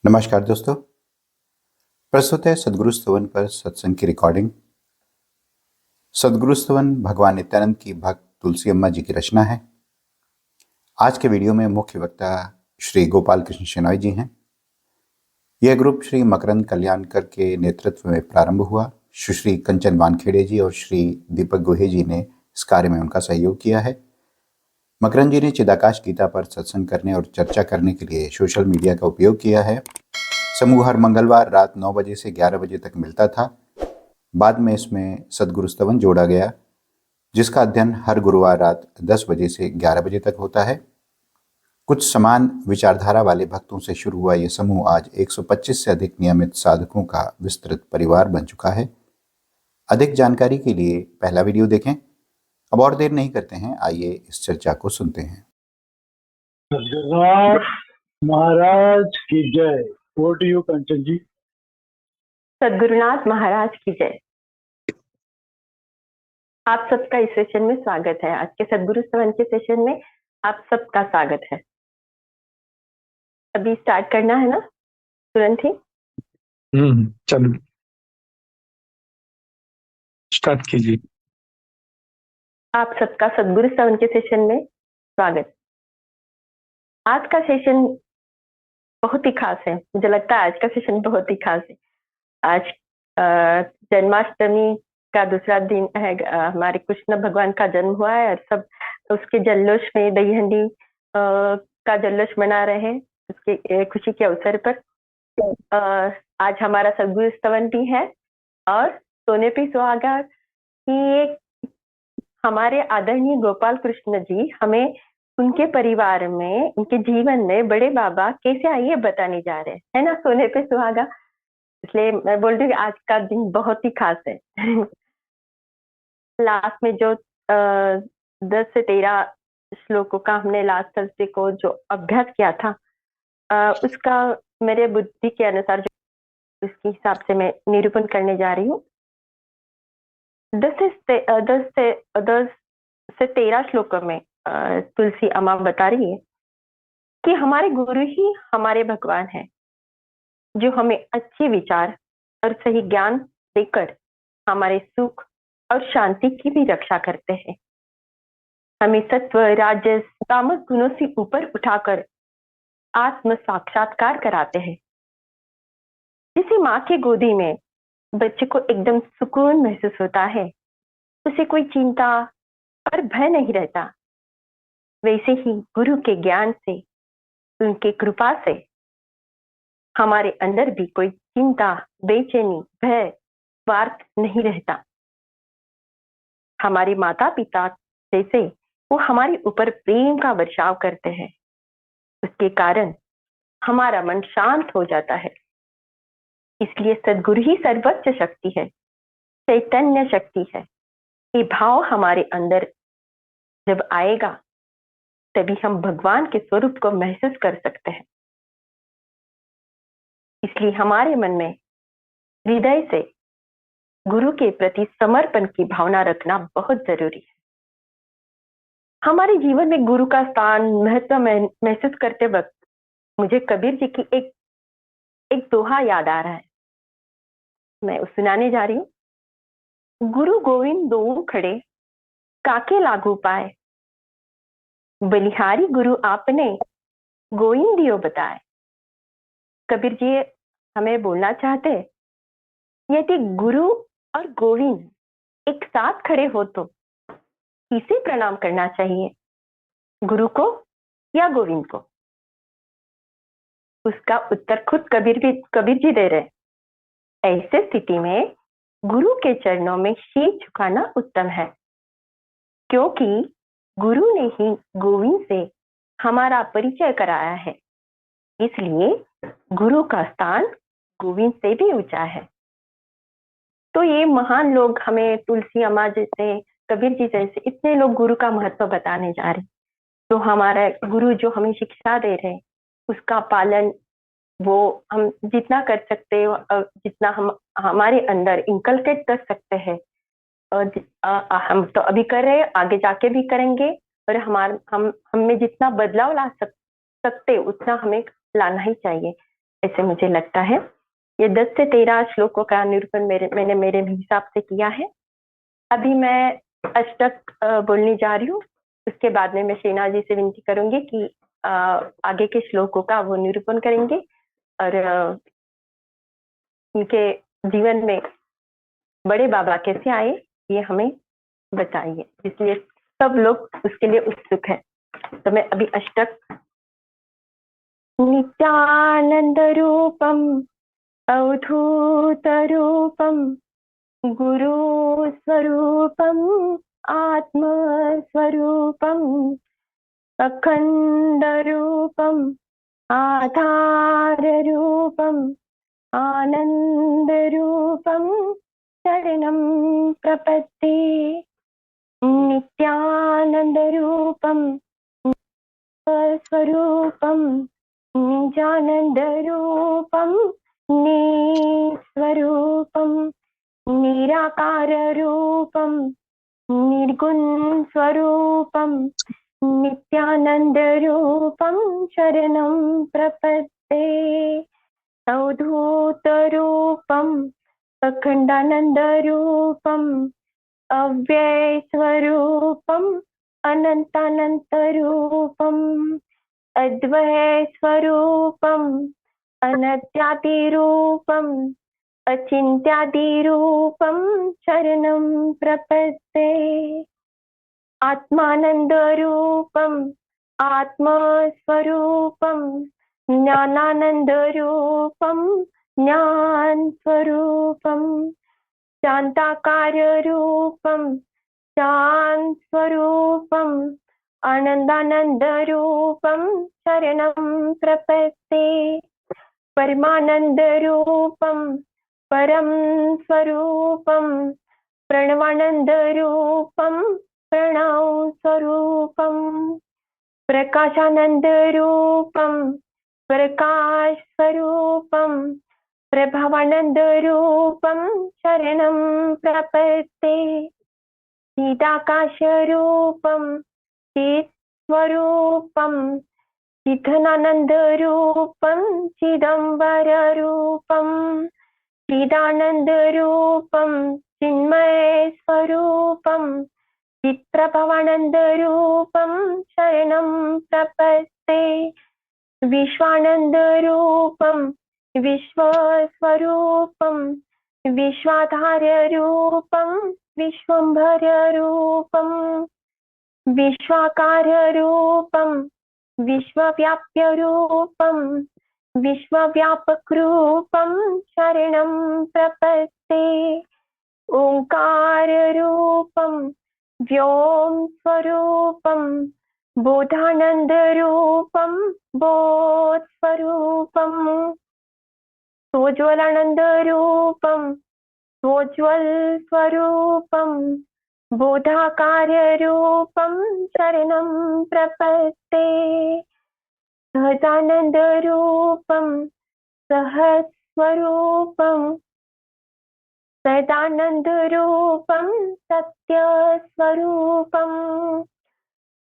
नमस्कार दोस्तों। प्रस्तुत है सदगुरु स्तवन पर सत्संग की रिकॉर्डिंग। सदगुरु स्तवन भगवान नित्यानंद की भक्त तुलसी अम्मा जी की रचना है। आज के वीडियो में मुख्य वक्ता श्री गोपाल कृष्ण शेनॉय जी हैं। यह ग्रुप श्री मकरंद कल्याणकर के नेतृत्व में प्रारंभ हुआ। सुश्री कंचन वानखेड़े जी और श्री दीपक गोहे जी ने इस कार्य में उनका सहयोग किया है। मकरंद जी ने चिदाकाश गीता पर सत्संग करने और चर्चा करने के लिए सोशल मीडिया का उपयोग किया है। समूह हर मंगलवार रात 9 बजे से 11 बजे तक मिलता था। बाद में इसमें सदगुरु स्तवन जोड़ा गया, जिसका अध्ययन हर गुरुवार रात 10 बजे से 11 बजे तक होता है। कुछ समान विचारधारा वाले भक्तों से शुरू हुआ यह समूह आज 125 से अधिक नियमित साधकों का विस्तृत परिवार बन चुका है। अधिक जानकारी के लिए पहला वीडियो देखें। अब और देर नहीं करते हैं, आइए इस चर्चा को सुनते हैं। सदगुरुनाथ महाराज की जय। ओवर टू यू कंचन जी। सदगुरुनाथ महाराज की जय। आप सबका इस सेशन में स्वागत है। आज के सदगुरु स्तवन के सेशन में आप सबका स्वागत है। अभी स्टार्ट करना है ना, तुरंत ही? चलो स्टार्ट कीजिए। आप सबका सदगुरु स्तवन के सेशन में स्वागत। आज का सेशन बहुत ही खास है। मुझे लगता है आज का सेशन बहुत ही खास है। आज जन्माष्टमी का दूसरा दिन है। हमारे कृष्ण भगवान का जन्म हुआ है और सब उसके जल्लोष में दही हंडी का जल्लोष मना रहे हैं, उसके खुशी के अवसर पर। आज हमारा सदगुरु स्तवन भी है और सोने पे सुहागा कि एक हमारे आदरणीय गोपाल कृष्ण जी हमें उनके परिवार में, उनके जीवन में बड़े बाबा कैसे आए ये बताने जा रहे हैं, है ना? सोने पे सुहागा। इसलिए मैं बोल रही हूँ आज का दिन बहुत ही खास है। लास्ट में जो 10 से 13 श्लोकों का हमने लास्ट थर्सडे को जो अभ्यास किया था, उसका मेरे बुद्धि के अनुसार जो उसके हिसाब से मैं निरूपण करने जा रही हूँ। 10 से 13 श्लोकों में तुलसी अम्मा बता रही है कि हमारे गुरु ही हमारे भगवान हैं, जो हमें अच्छे विचार और सही ज्ञान देकर हमारे सुख और शांति की भी रक्षा करते हैं। हमें सत्व, राजस, तामस गुणों से ऊपर उठाकर आत्म साक्षात्कार कराते हैं। जिसे माँ की गोदी में बच्चे को एकदम सुकून महसूस होता है, उसे कोई चिंता और भय नहीं रहता, वैसे ही गुरु के ज्ञान से, उनके कृपा से हमारे अंदर भी कोई चिंता, बेचैनी, भय, स्वार्थ नहीं रहता। हमारे माता पिता जैसे वो हमारे ऊपर प्रेम का वर्षाव करते हैं, उसके कारण हमारा मन शांत हो जाता है। इसलिए सद्गुरु ही सर्वोच्च शक्ति है, चैतन्य शक्ति है। ये भाव हमारे अंदर जब आएगा तभी हम भगवान के स्वरूप को महसूस कर सकते हैं। इसलिए हमारे मन में हृदय से गुरु के प्रति समर्पण की भावना रखना बहुत जरूरी है। हमारे जीवन में गुरु का स्थान, महत्व महसूस करते वक्त मुझे कबीर जी की एक दोहा याद आ रहा है। मैं उस सुनाने जा रही हूँ। गुरु गोविंद दो खड़े, काके लागू पाए, बलिहारी गुरु आपने, गोविंदियो बताए। कबीर जी हमें बोलना चाहते, यदि गुरु और गोविंद एक साथ खड़े हो तो किसे प्रणाम करना चाहिए, गुरु को या गोविंद को? उसका उत्तर खुद कबीर जी दे रहे। ऐसे स्थिति में गुरु के चरणों में शीश झुकाना उत्तम है, क्योंकि गुरु ने ही गोविंद से हमारा परिचय कराया है। इसलिए गुरु का स्थान गोविंद से भी ऊंचा है। तो ये महान लोग हमें, तुलसी अम्मा जैसे, कबीर जी जैसे इतने लोग गुरु का महत्व बताने जा रहे। तो हमारा गुरु जो हमें शिक्षा दे रहे, उसका पालन वो हम जितना कर सकते हैं, जितना हम हमारे अंदर इंकलकेट कर सकते हैं, हम तो अभी कर रहे हैं, आगे जाके भी करेंगे। और हम में जितना बदलाव ला सकते उतना हमें लाना ही चाहिए। ऐसे मुझे लगता है। ये 10 से 13 श्लोकों का निरूपण मैंने मेरे हिसाब से किया है। अभी मैं अष्टक बोलने जा रही हूँ। उसके बाद में मैं शेना जी से विनती करूंगी कि आगे के श्लोकों का वो निरूपण करेंगे और उनके जीवन में बड़े बाबा कैसे आए ये हमें बताइए, इसलिए सब लोग उसके लिए उत्सुक हैं। तो मैं अभी अष्टक। नित्यानंद रूपम अवधूत रूपम गुरु स्वरूपम आत्म स्वरूपम अखंड रूपम आधार रूपम आनंद रूपम शरणं प्रपद्ये। नित्यानंद रूपम स्वरूपम निजानंद रूपम निस्वरूपम निराकार रूपम निर्गुण स्वरूपम नित्यानंद रूपम शरणं प्रपद्ये। अवधूत रूपम अखंडानंद रूपम अव्यय स्वरूपम अनंतानंत रूपम अद्वय स्वरूपम अनद्यादि रूपम अचिन्त्यादि रूपम शरणं प्रपद्ये। आत्मानंद रूपम आत्मस्वरूपम ज्ञानानंद रूपम ज्ञान स्वरूपम शांताकार रूपम शांत स्वरूपम आनंदानंद रूपम शरणं प्रपद्ये। परमानंद रूपम परम स्वरूपम प्रणवानंद रूपम प्रणव स्वरूपम प्रकाशानंद रूपम प्रकाश स्वरूपम प्रभावानंद रूपम शरणं प्रपद्ये। चिदाकाश रूपम चित् स्वरूपम चिदनानंद रूपम चिदंबर रूपम चिदानंद रूपम चिन्मय स्वरूपम चित्प्रभवानंद रूपम शरणं प्रपद्ये। विश्वानंद रूपम विश्वस्वरूपम विश्वाधार्य रूपम विश्वंभर रूपम विश्वाकार रूपम विश्वव्याप्य रूपम विश्वव्यापक रूपम शरणं प्रपद्ये। ओंकार रूपम व्योम स्वरूपम बोधानंद रूपम बोध स्वरूपम सोज्वलानंद रूपम सोज्वल स्वरूपम बोधाकार रूपम शरणं प्रपद्ये। सहजानंद रूपम सहस्वरूपम सदानंद रूपम सत्य स्वरूपम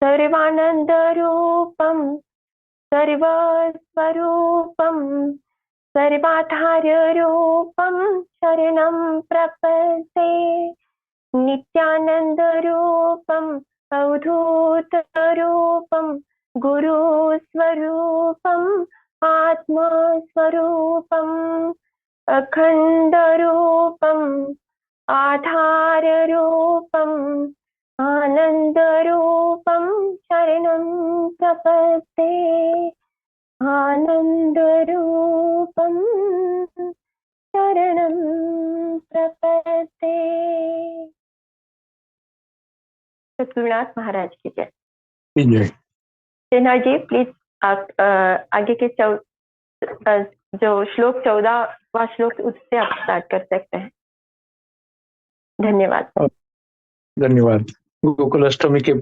सर्वानंद रूपम सर्वस्वरूपम सर्वाधार रूपम शरणं प्रपद्ये। नित्यानंद रूपम अवधूत रूपम गुरु स्वरूपम आत्म स्वरूपम अखंड रूपम आधार रूपम आनंद रूपम शरणं प्रपद्ये। आनंद रूपम शरणं प्रपद्ये। सद्गुरुनाथ महाराज की जय। सेना जी प्लीज आप आगे के जो श्लोक 14वां श्लोक उससे आप स्टार्ट कर सकते हैं। धन्यवाद। धन्यवाद। गोकुल अष्टमी के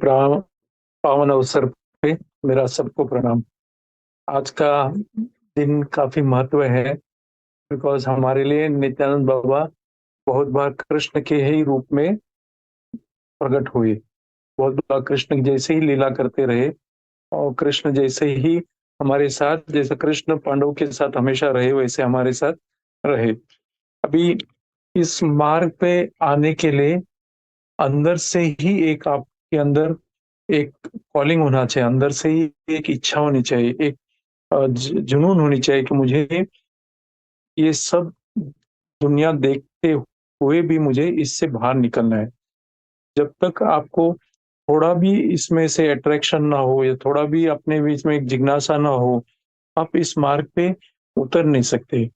पावन अवसर पे मेरा सबको प्रणाम। आज का दिन काफी महत्व है बिकॉज हमारे लिए नित्यानंद बाबा बहुत बार कृष्ण के ही रूप में प्रकट हुए। बहुत बार कृष्ण जैसे ही लीला करते रहे और कृष्ण जैसे ही हमारे साथ, जैसे कृष्ण पांडवों के साथ हमेशा रहे वैसे हमारे साथ रहे। अभी इस मार्ग पे आने के लिए अंदर से ही एक आपके अंदर एक कॉलिंग होना चाहिए, अंदर से ही एक इच्छा होनी चाहिए, एक जुनून होनी चाहिए कि मुझे ये सब दुनिया देखते हुए भी मुझे इससे बाहर निकलना है। जब तक आपको थोड़ा भी इसमें से अट्रैक्शन ना हो या थोड़ा भी अपने बीच में एक जिज्ञासा ना हो, आप इस मार्ग पे उतर नहीं सकते।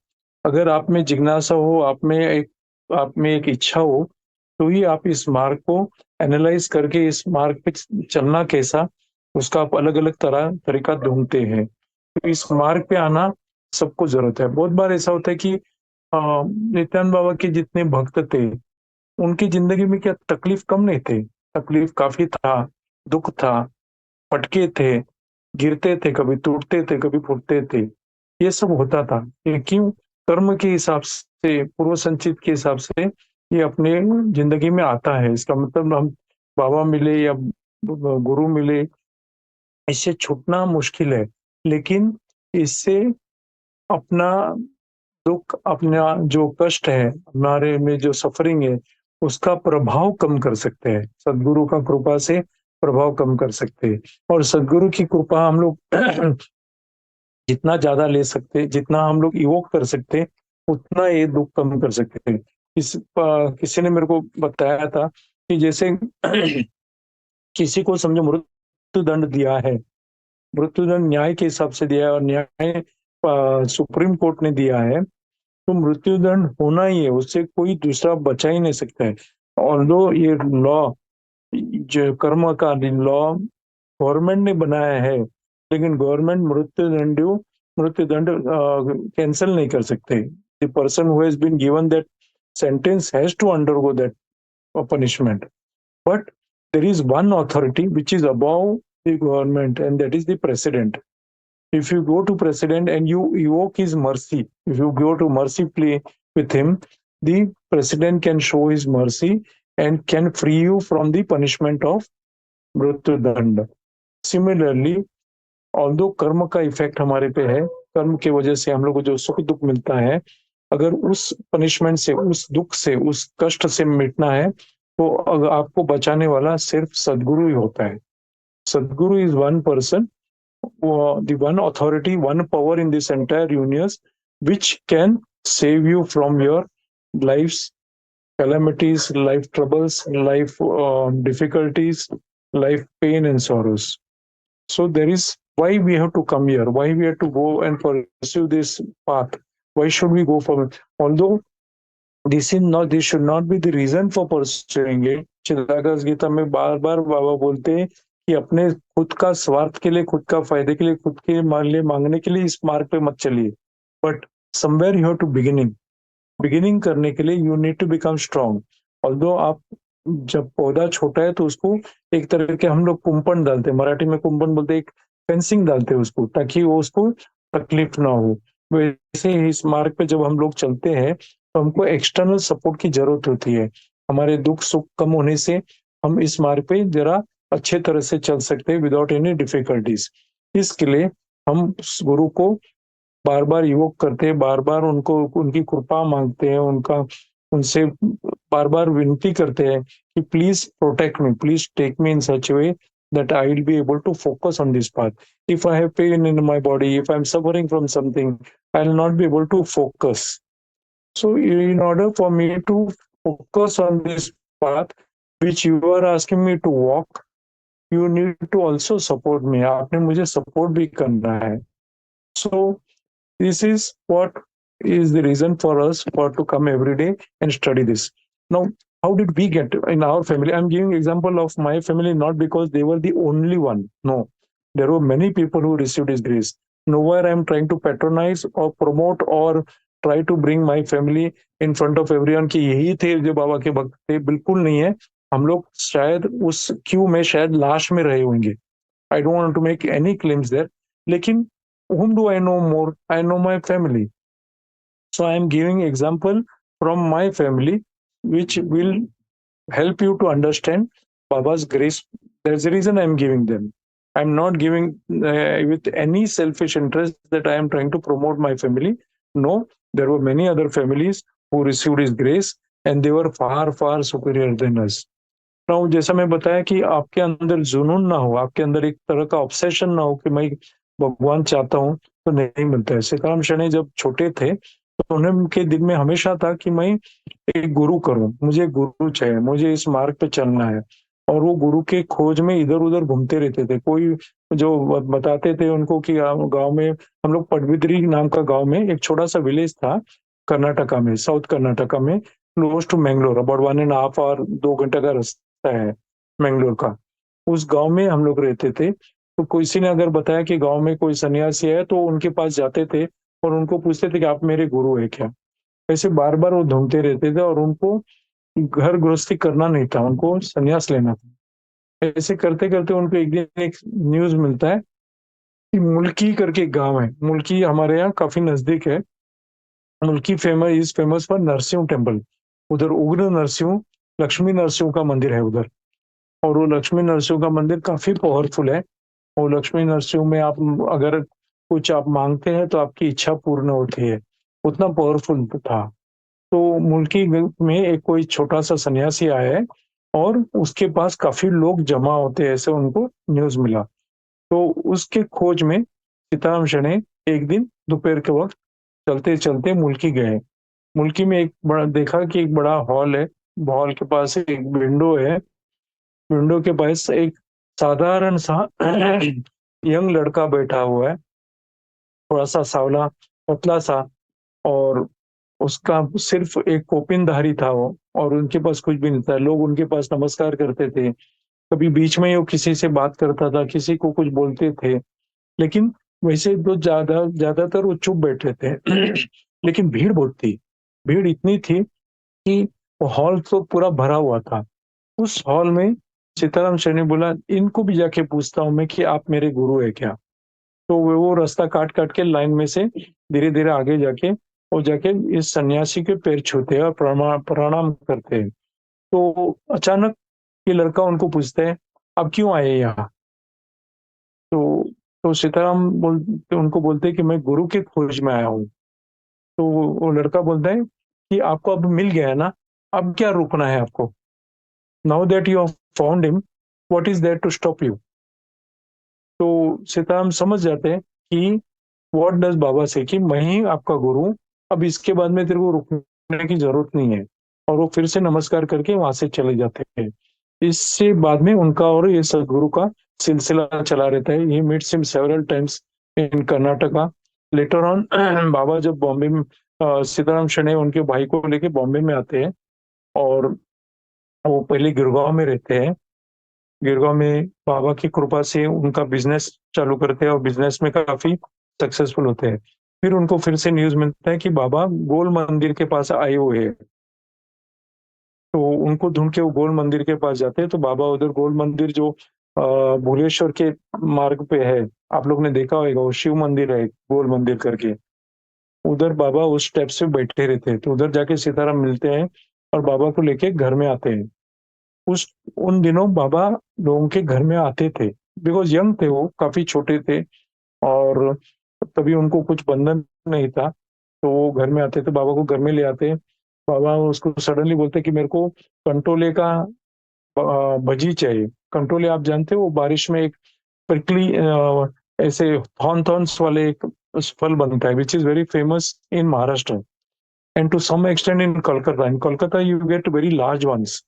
अगर आप में जिज्ञासा हो, आप में एक इच्छा हो, तो ही आप इस मार्ग को एनालाइज करके इस मार्ग पे चलना कैसा, उसका आप अलग अलग तरीका ढूंढते हैं। तो इस मार्ग पे आना सबको जरूरत है। बहुत बार ऐसा होता है कि नित्यानंद बाबा के जितने भक्त थे, उनकी जिंदगी में क्या तकलीफ कम नहीं थे? तकलीफ काफी था, दुख था, फटके थे, गिरते थे, कभी टूटते थे, कभी फूटते थे। ये सब होता था। ये क्यों? कर्म के हिसाब से, पूर्व संचित के हिसाब से ये अपने जिंदगी में आता है। इसका मतलब हम बाबा मिले या गुरु मिले, इससे छूटना मुश्किल है, लेकिन इससे अपना दुख, अपना जो कष्ट है, हमारे में जो सफरिंग है, उसका प्रभाव कम कर सकते हैं। सदगुरु का कृपा से प्रभाव कम कर सकते हैं। और सदगुरु की कृपा हम लोग जितना ज्यादा ले सकते, जितना हम लोग इवोक कर सकते, उतना ये दुख कम कर सकते हैं। किसी ने मेरे को बताया था कि जैसे किसी को समझो मृत्यु दंड दिया है, मृत्यु दंड न्याय के हिसाब से दिया है और न्याय सुप्रीम कोर्ट ने दिया है, तो मृत्यु दंड होना ही है, उससे कोई दूसरा बचा ही नहीं सकता है। ऑल्दो ये लॉ, जो कर्म का लॉ गवर्नमेंट ने बनाया है, लेकिन गवर्नमेंट मृत्यु दंड कैंसिल नहीं कर सकते। The person who has been given that sentence has to undergo that punishment. But there is one authority which is above the government, and that is the president. If you go to president and you evoke his mercy, if you go to mercy play with him, the president can show his mercy and can free you from the punishment of mrityu dand. Similarly, although कर्म का effect हमारे पे है, कर्म की वजह से हम लोग को जो सुख दुख मिलता है, अगर उस पनिशमेंट से, उस दुख से, उस कष्ट से मिटना है, तो अगर आपको बचाने वाला सिर्फ सदगुरु ही होता है। सदगुरु is one person, the one authority, one power in this entire universe which can save you from your life's calamities, life troubles, life difficulties, life pain and sorrows. So there is why we have to come here, why we have to go and pursue this path, why should we go for it? Although this should not be the reason for pursuing it. Chidakash Gita में बार बार बाबा बोलते हैं कि अपने खुद का स्वार्थ के लिए, खुद का फायदे के लिए, खुद के लिए मांगने के लिए इस मार्ग पे मत चलिए। But somewhere you have to beginning करने के लिए you need to become strong. Although आप जब पौधा छोटा है तो उसको एक तरह के हम लोग कुंपण डालते हैं, मराठी में कुंपण बोलते हैं, एक फेंसिंग डालते हैं उसको, ताकि वो उसको तकलीफ ना हो। वैसे इस मार्ग पे जब हम लोग चलते हैं तो हमको एक्सटर्नल सपोर्ट की जरूरत होती है। हमारे दुख सुख कम होने से हम इस मार्ग पे जरा अच्छे तरह से चल सकते हैं विदाउट एनी डिफिकल्टीज। इसके लिए हम गुरु को बार बार इवोक करते हैं, बार बार उनको उनकी कृपा मांगते हैं, उनसे बार बार विनती करते हैं कि please protect me, please take me in such way that I will be able to focus on this path. If I have pain in my body, if I'm suffering from something, I'll not be able to focus. So in order for me to focus on this path which you are asking me to walk, you need to also support me. आपने मुझे support भी करना है। So this is what is the reason for us for to come every day and study this. Now, how did we get in our family? I'm giving example of my family not because they were the only one. No, there were many people who received His grace. Nowhere I'm trying to patronize or promote or try to bring my family in front of everyone कि यही थे जो बाबा के भक्त थे। बिल्कुल नहीं है। हम लोग शायद उस क्यू में शायद लास्ट में रहे होंगे। I don't want to make any claims there. लेकिन whom do I know more? I know my family. So I am giving example from my family which will help you to understand Baba's grace. There's a reason I am giving them. I am not giving with any selfish interest that I am trying to promote my family. No, there were many other families who received his grace and they were far far superior than us. Now, जैसा मैं बताया कि आपके अंदर जुनून ना हो, आपके अंदर एक तरह का ऑब्सेशन ना हो कि मैं भगवान चाहता हूँ, तो नहीं मिलता है। सीताराम शरणे जब छोटे थे तो उनके दिल में हमेशा था कि मैं एक गुरु करूं, मुझे गुरु चाहिए, मुझे इस मार्ग पे चलना है। और वो गुरु के खोज में इधर उधर घूमते रहते थे। कोई जो बताते थे उनको कि गांव में, हम लोग पडबिद्री नाम का गांव में, एक छोटा सा विलेज था कर्नाटका में, साउथ कर्नाटका में, क्लोज टू मैंगलोर, अबाउट 1.5 और 2 घंटे का रास्ता है मैंगलोर का। उस गांव में हम लोग रहते थे। तो किसी ने अगर बताया कि गांव में कोई सन्यासी है, तो उनके पास जाते थे और उनको पूछते थे कि आप मेरे गुरु है क्या। ऐसे बार बार वो ढूंढते रहते थे और उनको घर गृहस्थी करना नहीं था, उनको संन्यास लेना था। ऐसे करते करते उनको एक दिन एक न्यूज मिलता है कि मुल्की करके एक गांव है, मुल्की हमारे यहाँ काफी नजदीक है। मुल्की फेमस फॉर नरसिंह टेम्पल। उधर उग्र नरसिंह, लक्ष्मी नरसिंह का मंदिर है उधर। और वो लक्ष्मी नरसिंह का मंदिर काफी पावरफुल है। और लक्ष्मी नरसिंह में आप अगर कुछ आप मांगते हैं तो आपकी इच्छा पूर्ण होती है, उतना पावरफुल था। तो मुल्की में एक कोई छोटा सा सन्यासी आया है और उसके पास काफी लोग जमा होते हैं, ऐसे उनको न्यूज मिला। तो उसके खोज में सीताराम शरणे एक दिन दोपहर के वक्त चलते चलते मुल्की गए। मुल्की में एक बड़ा देखा कि एक बड़ा हॉल है, हॉल के पास एक विंडो है। विंडो के पास एक साधारण सा यंग लड़का बैठा हुआ है, थोड़ा सा सांवला, पतला सा। और उसका सिर्फ एक कोपिनधारी था वो, और उनके पास कुछ भी नहीं था। लोग उनके पास नमस्कार करते थे, कभी बीच में ही वो किसी से बात करता था, किसी को कुछ बोलते थे। लेकिन वैसे तो ज्यादातर वो चुप बैठे थे। लेकिन भीड़ बहुत थी, भीड़ इतनी थी कि वो हॉल तो पूरा भरा हुआ था। उस हॉल में सीताराम शरणे बोला, इनको भी जाके पूछता हूँ मैं कि आप मेरे गुरु है क्या। तो वो रास्ता काट काट के लाइन में से धीरे धीरे आगे जाके वो जाके इस सन्यासी के पैर छूते हैं और प्रणाम करते हैं। तो अचानक ये लड़का उनको पूछता है, अब क्यों आए यहाँ। तो सीताराम उनको बोलते हैं कि मैं गुरु के खोज में आया हूँ। तो वो लड़का बोलता है कि आपको अब मिल गया है ना, अब क्या रोकना है आपको। Now that you have found him, what is there to stop you. तो सीताराम समझ जाते हैं कि व्हाट डज बाबा से, कि मैं ही आपका गुरु हूं, अब इसके बाद में तेरे को रुकने की जरूरत नहीं है। और वो फिर से नमस्कार करके वहां से चले जाते हैं। इससे बाद में उनका और ये सदगुरु का सिलसिला चला रहता है। He meets him several times in Karnataka. Later on Baba जब बॉम्बे में, सीताराम शरणे उनके भाई को लेके बॉम्बे में आते हैं। और वो पहले गिरगांव में रहते हैं। गिरगांव में बाबा की कृपा से उनका बिजनेस चालू करते हैं और बिजनेस में काफी सक्सेसफुल होते हैं। फिर उनको फिर से न्यूज मिलता है कि बाबा गोल मंदिर के पास आए हुए हैं। तो उनको ढूंढ के वो गोल मंदिर के पास जाते हैं। तो बाबा उधर गोल मंदिर जो भुवनेश्वर के मार्ग पे है, आप लोग ने देखा होगा, वो शिव मंदिर है गोल मंदिर करके। उधर बाबा उस स्टेप से बैठे रहते हैं। तो उधर जाके सीताराम मिलते हैं और बाबा को लेके घर में आते हैं। उस उन दिनों बाबा लोगों के घर में आते थे, बिकॉज यंग थे, वो काफी छोटे थे और तभी उनको कुछ बंधन नहीं था। तो वो घर में आते थे, बाबा को घर में ले आते। बाबा उसको सडनली बोलते कि मेरे को कंटोले का भजी चाहिए। कंटोले आप जानते हो, वो बारिश में एक prickly ऐसे थॉर्न्स वाले एक फल बनता है, which is very famous in Maharashtra and to some extend in Kolkata. In Kolkata you get very large ones,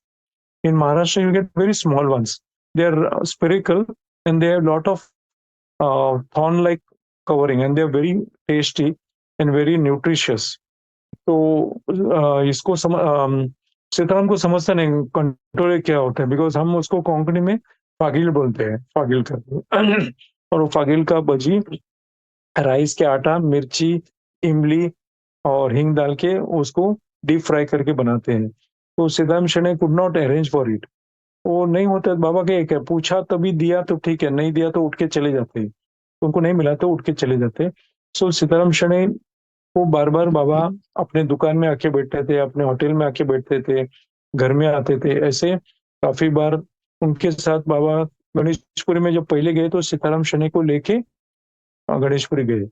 in Maharashtra you get very small ones. They are spherical and they have lot of thorn like covering and they are very tasty and very nutritious. तो इसको सीताराम को समझता नहीं कंटोले क्या होता है, because हम उसको कोंकणी में फागिल बोलते हैं, फागिल करते। और वो फागिल का भजी राइस के आटा, मिर्ची, इमली और हिंग डाल के उसको डीप फ्राई करके बनाते हैं। तो Sitaram Sharane could not arrange for it. वो नहीं होता, बाबा के क्या पूछा तभी दिया तो ठीक है, नहीं दिया तो उठ के चले जाते। उनको नहीं मिला तो उठ के चले जाते। सो सीताराम शरणे वो बार बार बाबा अपने दुकान में आके बैठते थे, अपने होटल में आके बैठते थे, घर में आते थे। ऐसे काफी बार उनके साथ बाबा गणेशपुरी में जब पहले गए तो सीताराम शनि को लेके गणेशपुरी गए।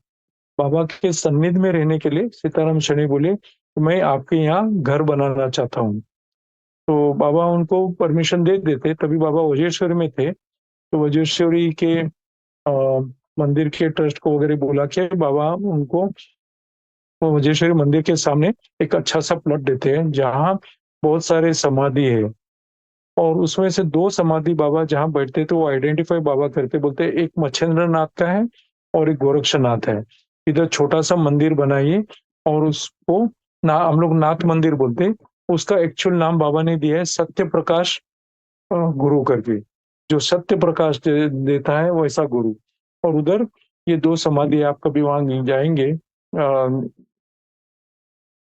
बाबा के सन्निध में रहने के लिए सीताराम शनि बोले मैं आपके यहाँ घर बनाना चाहता हूँ। तो बाबा उनको परमिशन दे देते। तभी बाबा वज्रेश्वरी में थे, तो वज्रेश्वरी के मंदिर के ट्रस्ट को वगैरह बोला के बाबा उनको वज्रेश्वरी मंदिर के सामने एक अच्छा सा प्लॉट देते हैं जहाँ बहुत सारे समाधि है, और उसमें से 2 समाधि बाबा जहाँ बैठते तो वो आइडेंटिफाई बाबा करते, बोलते एक मच्छेंद्र नाथ का है और एक गोरक्षनाथ है। इधर छोटा सा मंदिर बनाइए और उसको हम लोग नाथ मंदिर बोलते। उसका एक्चुअल नाम बाबा ने दिया है सत्य प्रकाश गुरु करके, जो सत्य प्रकाश देता है वैसा गुरु। और उधर ये 2 समाधि आप कभी वहां जाएंगे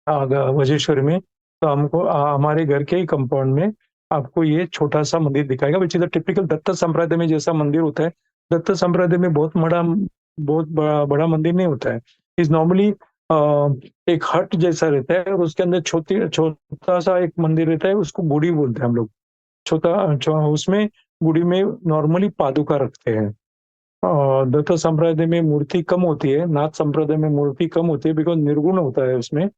वज्रेश्वरी में, तो हमको हमारे घर के ही कंपाउंड में आपको ये छोटा सा मंदिर दिखाएगा, विच इज टिपिकल दत्त संप्रदाय में जैसा मंदिर होता है। दत्त संप्रदाय में बहुत बड़ा मंदिर नहीं होता है। इज नॉर्मली एक हट जैसा रहता है और उसके अंदर छोटा सा एक मंदिर रहता है, उसको गुड़ी बोलते हैं हम लोग। उसमें गुड़ी में नॉर्मली पादुका रखते हैं। दत्त संप्रदाय में मूर्ति कम होती है, नाथ संप्रदाय में मूर्ति कम होती है, बिकॉज निर्गुण होता है, उसमें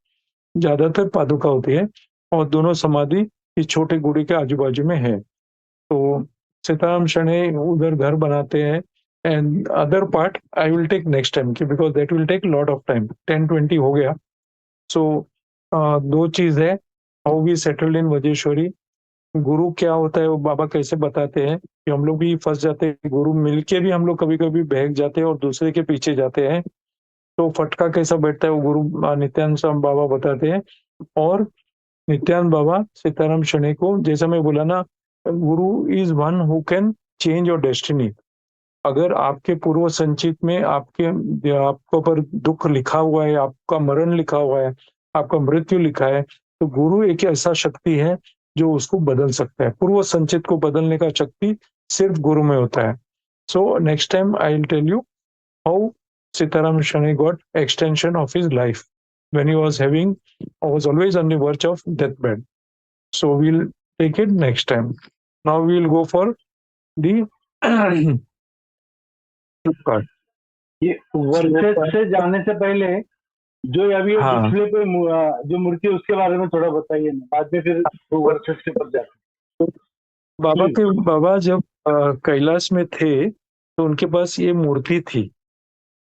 ज्यादातर पादुका होती है। और दोनों समाधि इस छोटे गुड़ी के आजू बाजू में है। तो सीताराम शनि उधर घर बनाते हैं। And other part I will take next time, because that will take lot of time. 10-20 हो गया। सो 2 चीज है, how we settled in Vajreshwari. गुरु क्या होता है वो बाबा कैसे बताते हैं कि हम लोग भी फंस जाते हैं, गुरु मिलके भी हम लोग कभी कभी बहक जाते हैं और दूसरे के पीछे जाते हैं। तो फटका कैसा बैठता है वो गुरु नित्यानंद स्वामी बाबा बताते हैं। और नित्यानंद बाबा सीताराम शनि को, जैसा मैं बोला ना, गुरु is one who can change your destiny. अगर आपके पूर्व संचित में आपके ऊपर दुख लिखा हुआ है, आपका मरण लिखा हुआ है, आपका मृत्यु लिखा है, तो गुरु एक ऐसा शक्ति है जो उसको बदल सकता है। पूर्व संचित को बदलने का शक्ति सिर्फ गुरु में होता है। So next time I will tell you how Sitaram Shani got extension of his life when he was always on the verge of deathbed. So we'll take it next time. Now we'll go for the card. ये versus से जाने से पहले जो अभी display पे जो मूर्ति है उसके बारे में थोड़ा बताइए ना, बाद में फिर वर्सेस के ऊपर जाते। बाबा जब कैलाश में थे तो उनके पास ये मूर्ति थी,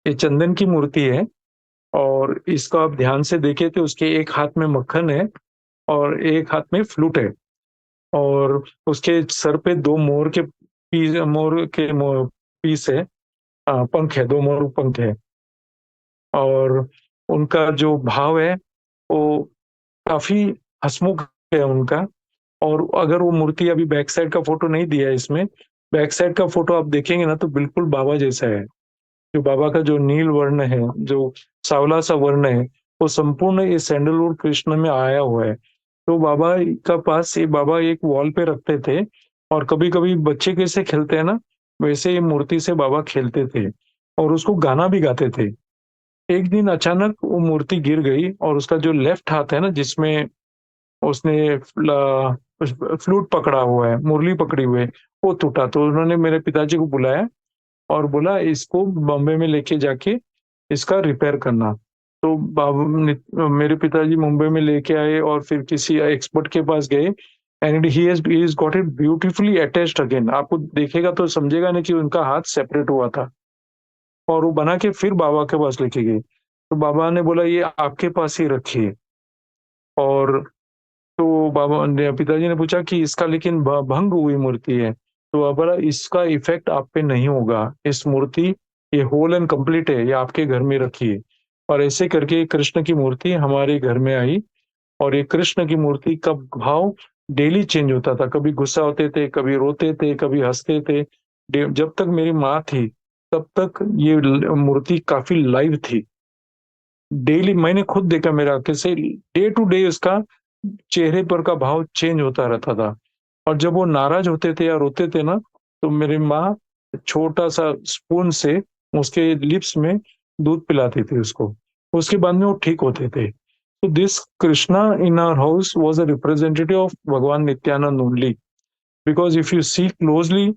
ये चंदन की मूर्ति है। और इसको आप ध्यान से देखें तो उसके एक हाथ में मक्खन है और एक हाथ में फ्लूट है, और उसके सर पे 2 मोर के पीस है, पंख है, 2 मोर पंख है। और उनका जो भाव है वो काफी हंसमुख है उनका। और अगर वो मूर्ति, अभी बैक साइड का फोटो नहीं दिया है इसमें, बैक साइड का फोटो आप देखेंगे ना तो बिल्कुल बाबा जैसा है। जो बाबा का जो नील वर्ण है, जो सावला सा वर्ण है, वो संपूर्ण ये सैंडलवुड कृष्ण में आया हुआ है। तो बाबा का पास ये बाबा एक वॉल पे रखते थे, और कभी कभी बच्चे कैसे खेलते हैं ना, वैसे ये मूर्ति से बाबा खेलते थे और उसको गाना भी गाते थे। एक दिन अचानक वो मूर्ति गिर गई और उसका जो लेफ्ट हाथ है ना, जिसमें उसने फ्लूट पकड़ा हुआ है, मुरली पकड़ी हुई है, वो टूटा। तो उन्होंने मेरे पिताजी को बुलाया और बोला इसको बॉम्बे में लेके जाके इसका रिपेयर करना। तो मेरे पिताजी मुंबई में लेके आए और फिर किसी एक्सपर्ट के पास गए, and he has got it beautifully attached again. आपको देखेगा तो समझेगा नहीं कि उनका हाथ सेपरेट हुआ था, और वो बना के फिर बाबा के पास लेके गए। तो बाबा ने बोला ये आपके पास ही रखिए। और तो पिताजी ने पूछा कि इसका लेकिन भंग हुई मूर्ति है, तो बोला इसका इफेक्ट आप पे नहीं होगा, इस मूर्ति ये होल एंड कंप्लीट है, ये आपके घर में रखिए। और ऐसे करके कृष्ण की मूर्ति हमारे घर में आई। और ये कृष्ण की मूर्ति का भाव डेली चेंज होता था, कभी गुस्सा होते थे, कभी रोते थे, कभी हंसते थे। जब तक मेरी माँ थी तब तक ये मूर्ति काफी लाइव थी। डेली मैंने खुद देखा, मेरा कैसे डे टू डे उसका चेहरे पर का भाव चेंज होता रहता था। और जब वो नाराज होते थे या रोते थे ना, तो मेरी माँ छोटा सा स्पून से उसके लिप्स में दूध पिलाती थी उसको, उसके बाद में वो ठीक होते थे। तो this Krishna in our house was a representative of Bhagwan Nityananda only, because if you see closely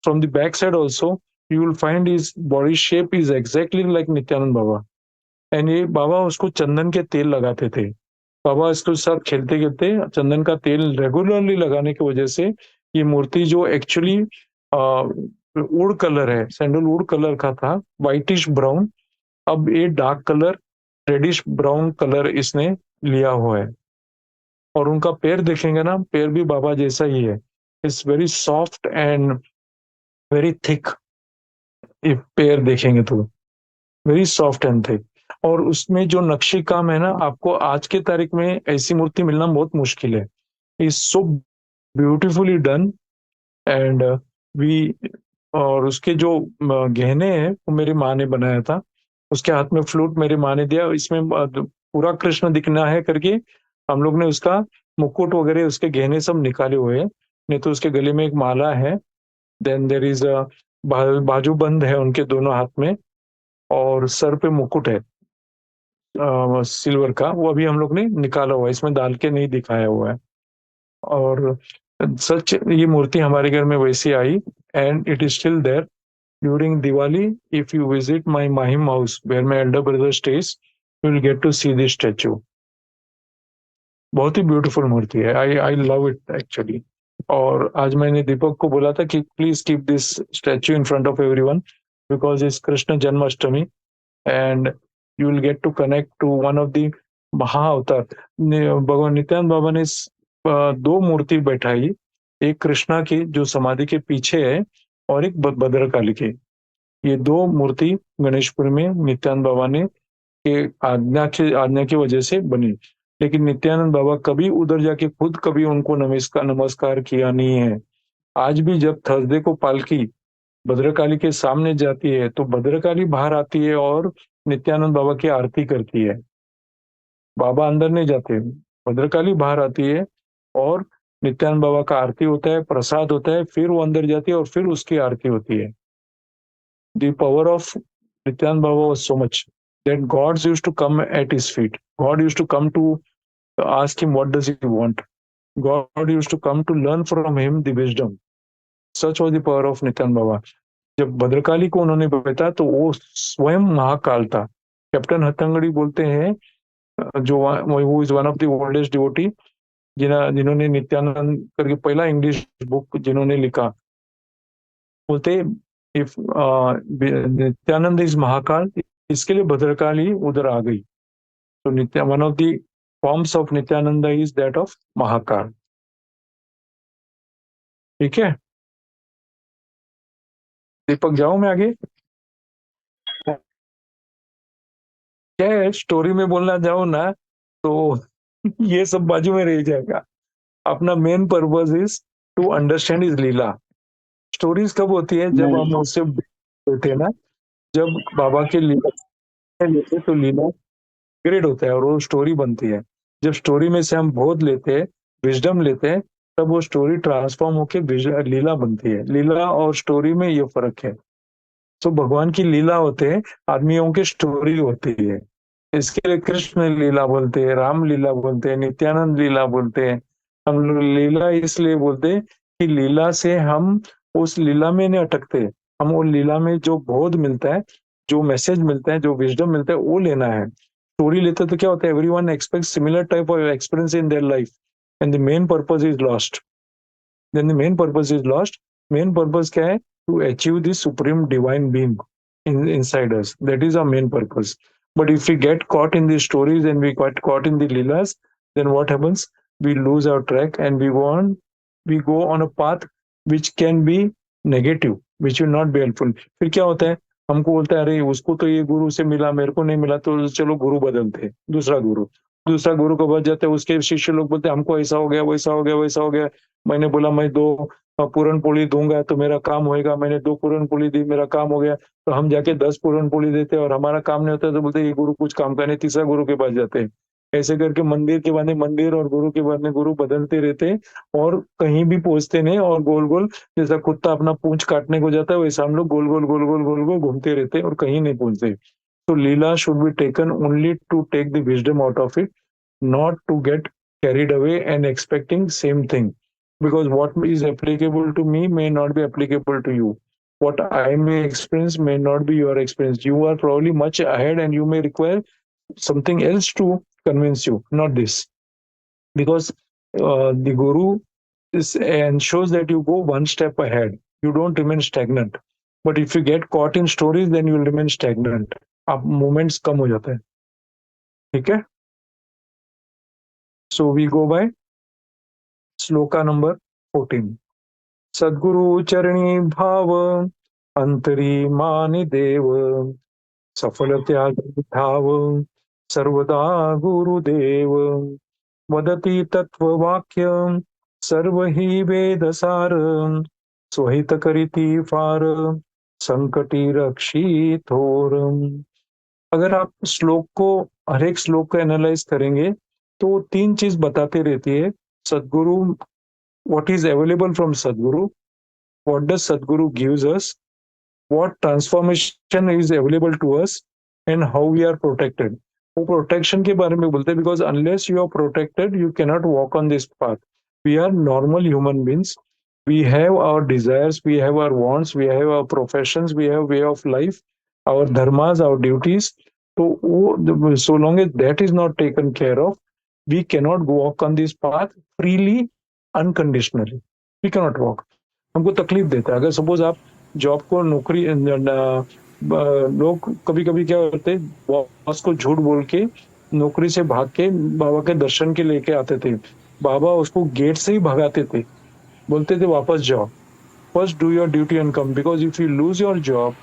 from the back side also you will find his body shape is exactly like Nityanand Baba. And ये बाबा उसको चंदन के तेल लगाते थे। बाबा इसके साथ खेलते खेलते चंदन का तेल रेगुलरली लगाने की वजह से ये मूर्ति जो एक्चुअली वुड कलर है, सैंडलवुड कलर का था, व्हाइटिश ब्राउन, अब ये dark colour reddish brown colour इसने लिया हुआ है। और उनका पैर देखेंगे ना, पैर भी बाबा जैसा ही है। It's very soft and very thick. पैर देखेंगे तो वेरी सॉफ्ट एंड थिक। और उसमें जो नक्शी काम है ना, आपको आज के तारीख में ऐसी मूर्ति मिलना बहुत मुश्किल है। Is so beautifully done and we. और उसके जो गहने हैं वो मेरी माँ ने बनाया था। उसके हाथ में फ्लूट मेरी माँ ने दिया। इसमें पूरा कृष्ण दिखना है करके हम लोग ने उसका मुकुट वगैरह उसके गहने सब निकाले हुए हैं। नहीं तो उसके गले में एक माला है, देन देर इज बाजूबंद है उनके दोनों हाथ में, और सर पे मुकुट है सिल्वर का, वो अभी हम लोग ने निकाला हुआ है, इसमें डाल के नहीं दिखाया हुआ है। और सच ये मूर्ति हमारे घर में वैसी I and it is still there during Diwali. If you visit my Mahim house where my elder brother stays, you will get to see this statue. बहुत ही ब्यूटीफुल मूर्ति है। I I love it actually. और आज मैंने दीपक को बोला था कि please keep this statue in front of everyone because it's Krishna Janmashtami and you will get to connect to one of the महाअवतार। भगवान नित्यानंद बाबा ने दो मूर्ति बैठाई, एक कृष्णा की जो समाधि के पीछे है और एक भद्रकाली की। ये दो मूर्ति गणेशपुर में नित्यानंद बाबा ने के आज्ञा की वजह से बनी। लेकिन नित्यानंद बाबा कभी उधर जाके खुद कभी उनको नमस्कार किया नहीं है। आज भी जब थर्सडे को पालकी भद्रकाली के सामने जाती है तो भद्रकाली बाहर आती है और नित्यानंद बाबा की आरती करती है। बाबा अंदर नहीं जाते, भद्रकाली बाहर आती है और नित्यानंद बाबा का आरती होता है, प्रसाद होता है, फिर वो अंदर जाती है और फिर उसकी आरती होती है। The power of Nityananda Baba was so much that gods used to come at his feet. God used to come to ask him what does he want. God used to come to learn from him the wisdom. Such was the power of Nityananda Baba. जब भद्रकाली को उन्होंने बताया तो वो स्वयं महाकाल था। Captain हथंगड़ी बोलते हैं, जो वो is one of the oldest devotee जिन्होंने नित्यानंद करके पहला इंग्लिश बुक जिन्होंने लिखा, बोलते इफ नित्यानंद इज महाकाल, इसके लिए भद्रकाली उधर आ गई। तो one of the forms of Nityanand is that of Mahakal. ठीक है दीपक, जाऊं मैं आगे? क्या है, स्टोरी में बोलना जाऊं ना तो ये सब बाजू में रह जाएगा। अपना main purpose is to understand is Leela. Stories कब होती है? जब हम उससे होते ना, जब बाबा के लीला लेते तो लीला ग्रेट होता है और वो स्टोरी बनती है। जब स्टोरी में से हम बोध लेते हैं, विजडम लेते हैं, तब वो स्टोरी ट्रांसफॉर्म होके लीला बनती है। लीला और स्टोरी में ये फर्क है। तो भगवान की लीला होते हैं, आदमियों की स्टोरी होती है। इसके लिए कृष्ण लीला बोलते हैं, राम लीला बोलते हैं, नित्यानंद लीला बोलते हैं। हम लोग लीला इसलिए बोलते हैं कि लीला से हम उस लीला में नहीं अटकते, हम वो लीला में जो बोध मिलता है, जो मैसेज मिलता है, जो विजडम मिलता है, वो लेना है। स्टोरी लेते तो क्या होता है, everyone expect similar type of experience in their life and the main purpose is lost. Then the main purpose is lost. Main purpose क्या है? To achieve this supreme divine being inside us. That is our main purpose. But if we get caught in these stories and we get caught in the leelas, then what happens? We lose our track and we go on a path which can be negative, which will not be helpful. फिर क्या होता है, हमको बोलता है अरे उसको तो ये गुरु से मिला, मेरे को नहीं मिला, तो चलो गुरु बदलते, दूसरा गुरु को बच जाते हैं। उसके शिष्य लोग बोलते हैं हमको ऐसा हो गया, वैसा हो गया, वैसा हो गया। मैंने बोला मैं 2 पूरन पोली दूंगा तो मेरा काम होएगा, मैंने 2 पूरन पोली दी, मेरा काम हो गया। तो हम जाके 10 पूरन पोली देते हैं और हमारा काम नहीं होता, तो बोलते ये गुरु कुछ काम का नहीं, तीसरा गुरु के पास जाते हैं। ऐसे करके मंदिर के बहाने मंदिर और गुरु के बहाने गुरु बदलते रहते और कहीं भी पहुंचते नहीं। और गोल गोल, जैसा कुत्ता अपना पूंछ काटने को जाता है, वैसा हम लोग गोल गोल गोल गोल गोल गोल घूमते रहते और कहीं नहीं पहुंचते। तो leela should be taken only to take the wisdom out of it, not to get carried away and expecting same thing. because what is applicable to me may not be applicable to you. What I may experience may not be your experience. You are probably much ahead and you may require something else to convince you, not this. Because the Guru ensures that you go one step ahead. You don't remain stagnant. But if you get caught in stories, then you will remain stagnant. आप moments कम हो जाते हैं. ठीक है? So we go by shloka number 14. सद्गुरु चरणी भाव अंतरी मानि देव सफल त्याग भाव सर्वदा गुरुदेव वदति तत्ववाक्य सर्व ही वेद सार स्वहित करिति फार संकटी रक्षी थोर. अगर आप श्लोक को हर एक श्लोक को एनालाइज करेंगे तो तीन चीज बताते रहती है. सद्गुरु, what is available from Sadguru, what does Sadguru gives us, what transformation is available to us, and how we are protected. वो प्रोटेक्शन के बारे में बोलते हैं, because unless you are protected you cannot walk on this path. We are normal human beings. We have our desires, we have our wants, we have our professions, we have way of life, our dharmas, our duties. So long as that is not taken care of, we cannot walk on this path freely, unconditionally. We cannot walk. हमको तकलीफ देता है. अगर suppose आप job को नौकरी, लोग कभी कभी क्या करते, बॉस को झूठ बोल के नौकरी से भाग के बाबा के दर्शन के लेके आते थे. बाबा उसको गेट से ही भगाते थे, बोलते थे वापस जाओ, first do your duty and come, because if you lose your job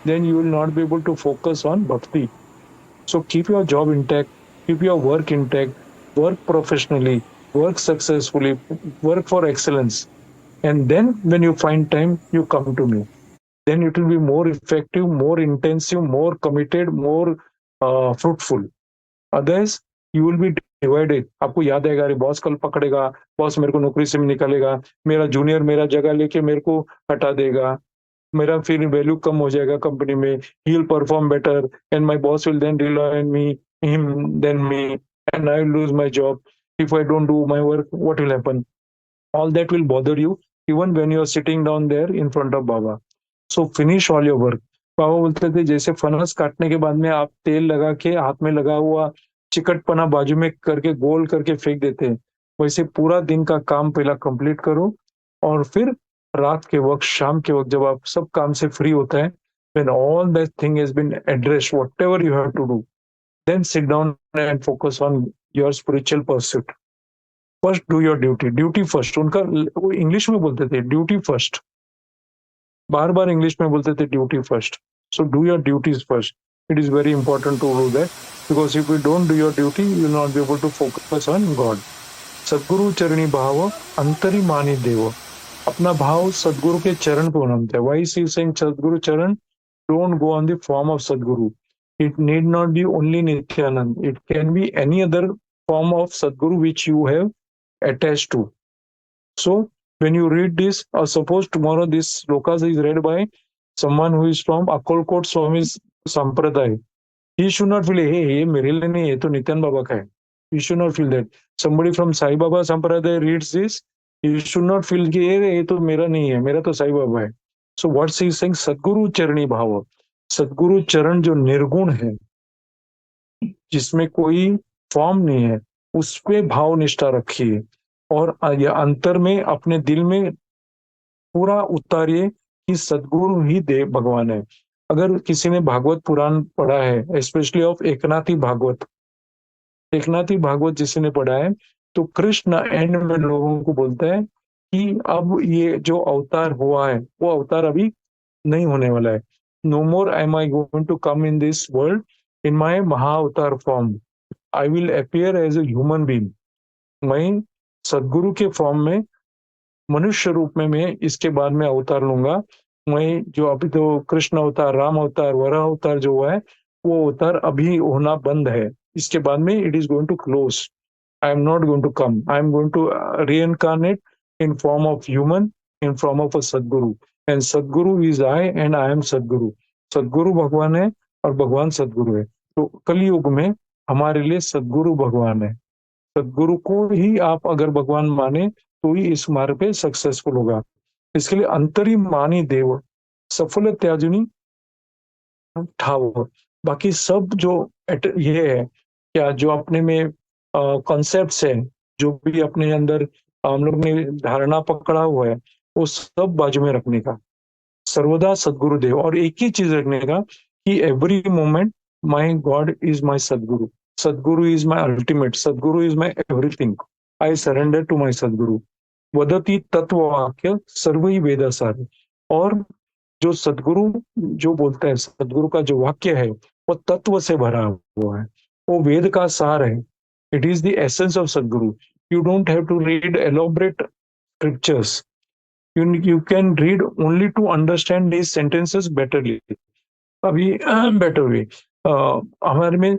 then you will not be able to focus on bhakti. So keep your job intact, keep your work intact, work professionally, work successfully, work for excellence. And then when you find time, you come to me. Then it will be more effective, more intensive, more committed, more fruitful. Otherwise, you will be divided. आपको याद आएगा, अरे boss कल पकड़ेगा, boss मेरे को नौकरी से निकालेगा, मेरा जूनियर मेरा जगह लेके मेरे को हटा देगा, मेरा फिर वैल्यू कम हो जाएगा कंपनी में, he will perform better and my boss will then rely on him than me and I will lose my job. If I don't do my work, what will happen? All that will bother you even when you are sitting down there in front of Baba. So finish all your work. बाबा बोलते थे जैसे फनस काटने के बाद में आप तेल लगा के हाथ में लगा हुआ चिकटपना बाजू में करके गोल करके फेंक देते हैं, वैसे पूरा दिन का काम पहला कंप्लीट करो और फिर रात के वक्त, शाम के वक्त जब आप सब काम से फ्री होता है, when all that thing has been addressed, whatever you have to do, then sit down and focus on your spiritual pursuit. First do your duty. Duty first. उनका वो इंग्लिश में बोलते थे ड्यूटी फर्स्ट, बार बार English में बोलते थे duty first. So do your duties first. It is very important to do that, because if you don't do your duty, you will not be able to focus on God. सद्गुरु चरणी भाव अंतरी मानी देव. अपना भाव सदगुरु के चरण पे होना. Why is he saying सदगुरु चरण? Don't go on the form of Sadguru. It need not be only Nityanand. It can be any other form of Sadguru which you have attached to. So when you read this, or suppose tomorrow this slokas is read by someone who is from Akkolkot Swami's Sampradaya, he should not feel, hey, ये मेरे लिए नहीं, ये तो नित्यानंद बाबा का है. You should not feel that. Somebody from Sai Baba Sampradaya reads this, you should not feel कि ये तो मेरा नहीं है, मेरा तो साई बाबा है. So what's he saying? सद्गुरु चरणी भाव. सद्गुरु चरण जो निर्गुण है, जिसमें कोई फॉर्म नहीं है, उस पे भाव निष्ठा रखिए और अंतर में अपने दिल में पूरा उतारिए कि सद्गुरु ही देव भगवान है. अगर किसी ने भागवत पुराण पढ़ा है, स्पेशली ऑफ एकनाथी भागवत, एकनाथी भागवत जिसी ने पढ़ा है, तो कृष्ण एंड में लोगों को बोलता है कि अब ये जो अवतार हुआ है वो अवतार अभी नहीं होने वाला है. No more am I going to come in this world in my Mahavatar form. I will appear as a human being. मैं सदगुरु के फॉर्म में मनुष्य रूप में मैं इसके बाद में अवतार लूंगा. मैं जो अभी तो कृष्ण अवतार, राम अवतार, वराह अवतार जो हुआ है वो अवतार अभी होना बंद है. इसके बाद में it is going to close. I am not going to come. I am going to reincarnate in form of human, in form of a Sadguru. And Sadguru is I and I am Sadguru. Sadguru भगवान है और भगवान सदगुरु है. तो कलयुग में हमारे लिए सदगुरु भगवान है. सदगुरु को ही आप अगर भगवान माने तो ही इस मार्ग पे सक्सेसफुल होगा। इसके लिए अंतरी मानी देव सफल त्याजुनी ठाव। बाकी सब जो ये है क्या, जो अपने में कॉन्सेप्ट्स है, जो भी अपने अंदर हम लोग ने धारणा पकड़ा हुआ है, वो सब बाजू में रखने का, सर्वदा सदगुरुदेव, और एक ही चीज रखने का कि every moment my god is my Sadguru, Sadguru is my ultimate, Sadguru is my everything, I surrender to my Sadguru. वदति तत्व वाक्य सर्व ही वेद सार। और जो सदगुरु जो बोलता है, सदगुरु का जो वाक्य है वो तत्व से भरा हुआ है, वो वेद का सार है। It is the essence of Sadguru. You don't have to read elaborate scriptures, you can read only to understand these sentences betterly। अभी बेटर वे हमारे में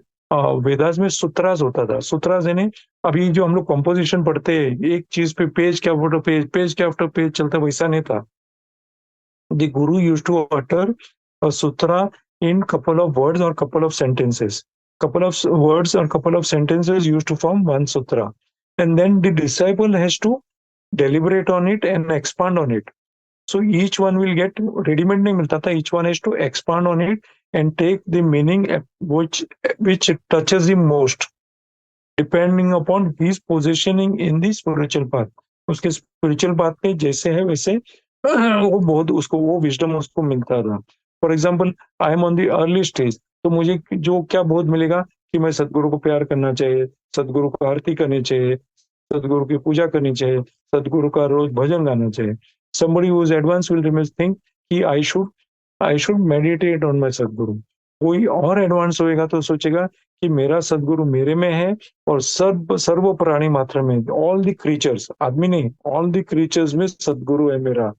वेदास में सूत्रास होता था। सूत्रास यानी अभी जो हम लोग कंपोजिशन पढ़ते हैं, एक चीज पे पेज के आफ्टर पेज, पेज के आफ्टर पेज चलता, वैसा नहीं था। The guru use to utter a sutra in couple of words or couple of sentences, couple of words or couple of sentences used to form one sutra, and then the disciple has to deliberate on it and expand on it. So each one will get ready-made नहीं मिलता था, each one has to expand on it and take the meaning which touches him most, depending upon his positioning in the spiritual path। उसके spiritual path पे जैसे है वैसे वो बहुत उसको वो विजडम उसको मिलता था। For example I am on the early stage, तो मुझे जो क्या बहुत मिलेगा कि मैं सदगुरु को प्यार करना चाहिए, सदगुरु को आरती करनी चाहिए, सदगुरु की पूजा करनी चाहिए, सदगुरु का रोज भजन गाना चाहिए। somebody who is advanced will think कि I should meditate on my सदगुरु। कोई और एडवांस होएगा तो सोचेगा कि मेरा सदगुरु मेरे में है और सर्व प्राणी मात्र में, ऑल द क्रीचर्स, आदमी नहीं, ऑल द क्रीचर्स में सदगुरु है मेरा।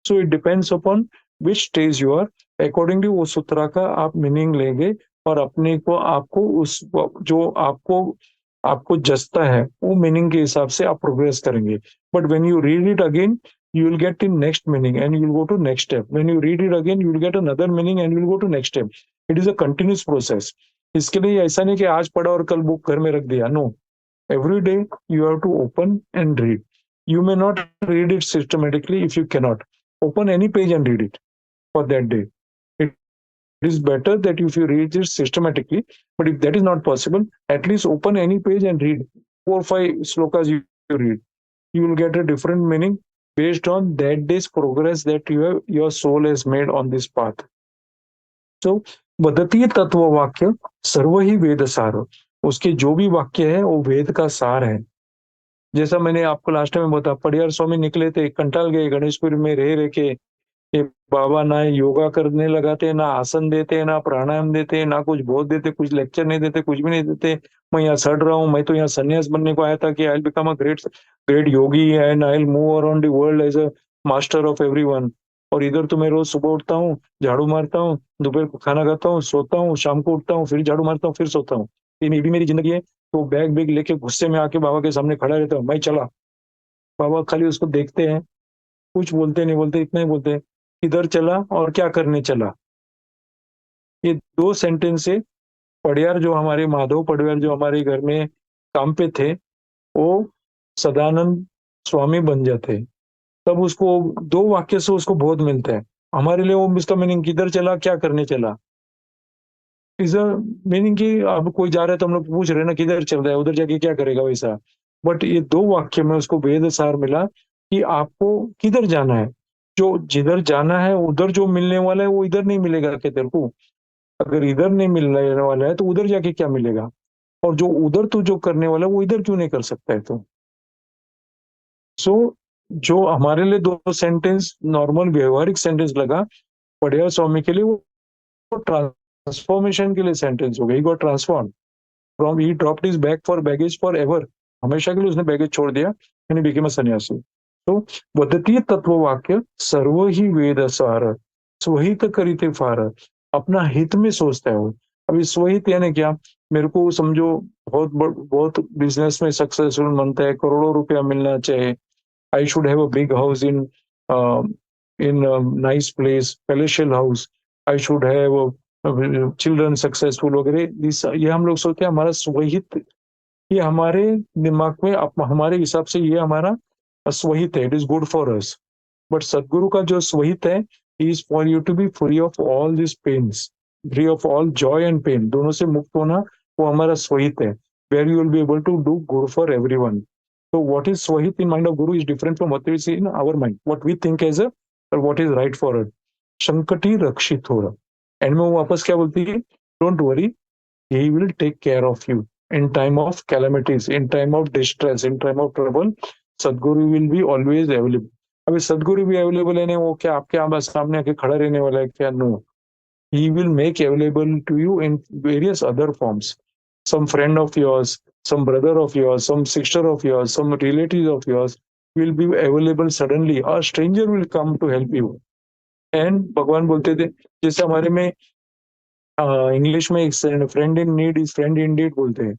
So it depends upon which stage you are, accordingly वो सूत्रा का आप मीनिंग लेंगे और अपने को आपको उस जो आपको जसता है वो मीनिंग के हिसाब से आप प्रोग्रेस करेंगे। But when you read it again you will get in next meaning and you will go to next step. When you read it again, you will get another meaning and you will go to next step. It is a continuous process. इसके लिए ऐसा नहीं कि आज पढ़ा और कल book घर में रख दिया। No, every day you have to open and read. You may not read it systematically if you cannot. Open any page and read it for that day. It is better that if you read it systematically, but if that is not possible, at least open any page and read 4 or 5 slokas you read. You will get a different meaning based on that day's progress that your soul has made on this path. So, वदतीय तत्व वाक्य सर्व ही वेद सार, उसके जो भी वाक्य है वो वेद का सार है। जैसा मैंने आपको लास्ट टाइम बताया, पड़ियार स्वामी निकले थे, कंटाल गए गणेशपुर में रह के, कि बाबा ना योगा करने लगाते, ना आसन देते, ना प्राणायाम देते, ना कुछ बोध देते, कुछ लेक्चर नहीं देते, कुछ भी नहीं देते। मैं यहाँ सड़ रहा हूँ, मैं तो यहाँ सन्यास बनने को आया था कि I will become a great yogi and I will move around the world as a master of everyone. और इधर तो मैं रोज सुबह उठता हूँ, झाड़ू मारता हूँ, दोपहर को खाना खाता हूँ, सोता हूँ, शाम को उठता हूँ, फिर झाड़ू मारता हूँ, फिर सोता हूँ। ये भी मेरी जिंदगी है। तो बैग लेके गुस्से में आके बाबा के सामने खड़ा रहता हूँ, मैं चला। बाबा खाली उसको देखते हैं, कुछ बोलते नहीं, बोलते इतना ही बोलते हैं, इधर चला और क्या करने चला। ये 2 सेंटेंस से पड़ियार जो हमारे माधव पड़ियार जो हमारे घर में काम पे थे, वो सदानंद स्वामी बन जाते। तब उसको 2 वाक्य से उसको बहुत मिलता है। हमारे लिए वो इसका मीनिंग किधर चला, क्या करने चला, इज अ मीनिंग कि अब कोई जा रहा है तो हम लोग पूछ रहे ना किधर चल रहा है, उधर जाके क्या करेगा वैसा। बट ये 2 वाक्य में उसको वेद सार मिला कि आपको किधर जाना है, जो जिधर जाना है उधर जो मिलने वाला है वो इधर नहीं मिलेगा क्या तेरे को। अगर इधर नहीं मिलने वाला है तो उधर जाके क्या मिलेगा, और जो उधर तू जो करने वाला है वो इधर क्यों नहीं कर सकता है तो। सो जो हमारे लिए 2 सेंटेंस नॉर्मल व्यवहारिक सेंटेंस लगा, पड़ियार स्वामी के लिए वो ट्रांसफॉर्मेशन के लिए सेंटेंस हो गया। He got transform from, he dropped his bag for baggage for ever, हमेशा के लिए उसने बैगेज छोड़ दिया, यानी बिकेम अ सन्यासी। तो वदतीय तत्व वाक्य सर्व ही वेद सार, स्वहित करिते फार, अपना हित में सोचता है वो। अभी स्वहित यानी क्या, मेरे को समझो बहुत बिजनेस में सक्सेसफुल बनता है, करोड़ों रुपया मिलना चाहिए, I should have a big house in nice place, palatial house, I should have children successful वगैरह। ये हम लोग सोचते हैं हमारा स्वहित, ये हमारे दिमाग में हमारे हिसाब से ये हमारा स्वहित है, it is good for us. But Sadguru का जो स्वहित है is for you to be free of all this pains, free of all joy and pain, दोनों से मुक्त होना, वो हमारा स्वहित है, where you will be able to do good for everyone. So what is Swahit in mind of Guru is different from what we see in our mind, what we think as a or what is right for us. संकटी रक्षित हो रहा, end में वो वापस क्या बोलती है, don't worry, he will take care of you in time of calamities, in time of distress, in time of trouble, Sadguru will be always available. अभी सदगुरु भी अवेलेबल है ना, वो क्या आपके आगे सामने आके खड़ा रहने वाला है क्या? No, he will make available to you in various other forms, some friend of yours, some brother of yours, some sister of yours, some relatives of yours will be available suddenly. A stranger will come to help you. And भगवान बोलते थे, जैसे हमारे में English में एक friend in need is friend in deed बोलते हैं,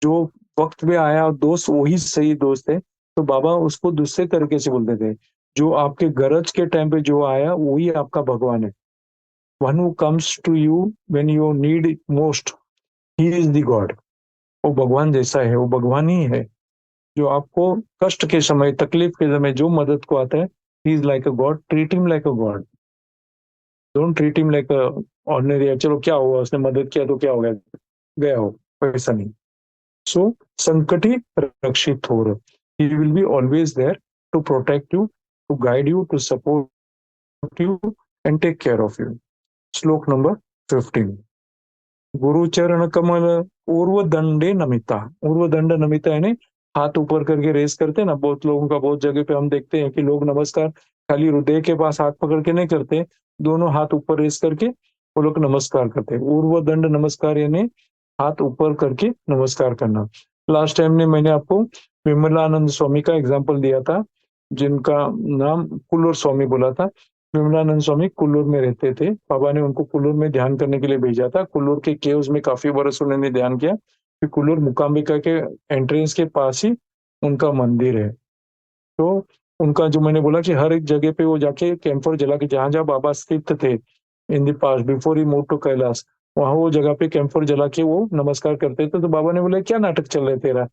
जो वक्त में आया दोस्त वही सही दोस्त है। तो बाबा उसको दूसरे तरीके से बोलते थे, जो आपके गरज के टाइम पे जो आया वही आपका भगवान है। One who comes to you when you need it most, he is the god. वो भगवान जैसा है, वो भगवान ही है जो आपको कष्ट के समय, तकलीफ के समय जो मदद को आता है। He is like a God, treat him like a God, don't treat him like a ordinary, चलो क्या हुआ उसने मदद किया तो क्या हो गया, गया हो, वैसा नहीं। सो संकटी रक्षित हो रहा, he will be always there to protect you, to guide you, to support you and take care of you. श्लोक नंबर 15। गुरुचरण कमल उर्वदंडे नमिता, उर्वदंड नमिता यानी हाथ ऊपर करके रेस करते हैं ना, बहुत लोगों का, बहुत जगह पे हम देखते हैं कि लोग नमस्कार खाली हृदय के पास हाथ पकड़ के नहीं करते, दोनों हाथ ऊपर रेस करके वो लोग नमस्कार करते हैं। उर्वदंड नमस्कार यानी हाथ ऊपर करके नमस्कार करना। लास्ट टाइम ने मैंने आपको विमलानंद स्वामी का एग्जाम्पल दिया था, जिनका नाम कुल्लूर स्वामी बोला था। विमलानंद स्वामी कुल्लूर में रहते थे, बाबा ने उनको कुल्लूर में ध्यान करने के लिए भेजा था। कुल्लूर के केव्स में काफी बरस उन्होंने ध्यान किया, कि कुल्लूर मुकाम्बिका के एंट्रेंस के पास ही उनका मंदिर है। तो उनका जो मैंने बोला कि हर एक जगह पे वो जाके कैंफर जला के, जहां जहां बाबा स्थित थे in the past before he move to Kailash, वहां वो जगह पे कैंफर जला के वो नमस्कार करते थे। तो बाबा ने बोला क्या नाटक चल रहा है तेरा,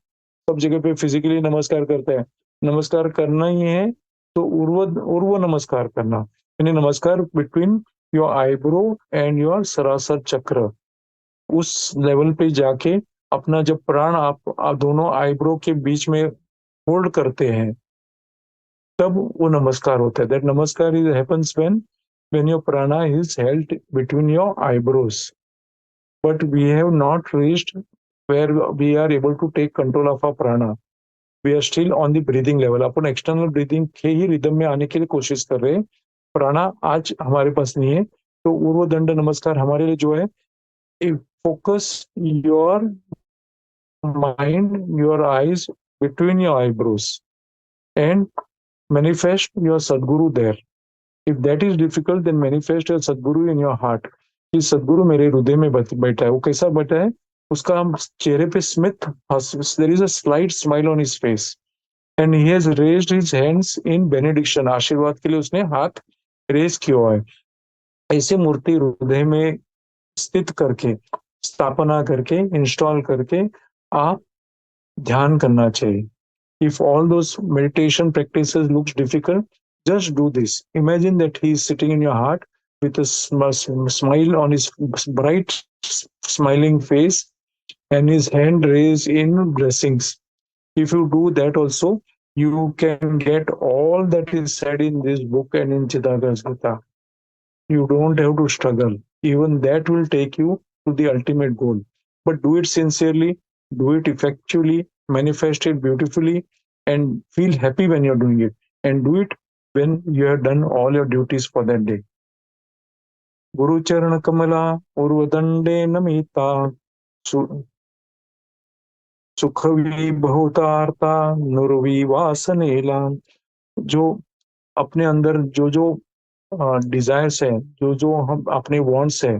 सब जगह पे फिजिकली नमस्कार करते हैं, नमस्कार करना ही है तो उर्व नमस्कार करना, यानी नमस्कार between your eyebrow and your सरासर चक्र, उस लेवल पे जाके अपना जब प्राण आप दोनों आईब्रो के बीच में होल्ड करते हैं, तब वो नमस्कार होता है। That namaskar is happens when your prana is held between your eyebrows, but we have not reached where we are able to take control of our prana, we are still on the breathing level. अपन external breathing के ही rhythm में आने के लिए कोशिश कर रहे हैं, प्राणा आज हमारे पास नहीं है। तो उर्वदंड नमस्कार हमारे लिए जो है, focus your mind, your eyes between your eyebrows and manifest your Sadguru there. If that is difficult, then manifest your Sadguru in your heart. कि सदगुरु मेरे हृदय में बैठा है। वो कैसा बैठा है, उसका चेहरे पे Smit, there is a slight smile on his face and he has raised his hands in benediction, आशीर्वाद के लिए उसने हाथ रेस किया है। ऐसे मूर्ति हृदय में स्थित करके, स्थापना करके, इंस्टॉल करके आप ध्यान करना चाहिए। If all those meditation practices looks difficult, just do this. Imagine that he is sitting in your heart with a smile on his bright smiling face and his hand raised in blessings. If you do that also, you can get all that is said in this book and in Chidagas Gita. You don't have to struggle. Even that will take you to the ultimate goal. But do it sincerely, do it effectually, manifest it beautifully, and feel happy when you're doing it. And do it when you have done all your duties for that day. Guru Charana Kamala Urvadande Namita Sukhavi Bhutarta Nurvi Vasanela। जो अपने अंदर जो desires है, जो हम अपने wants है,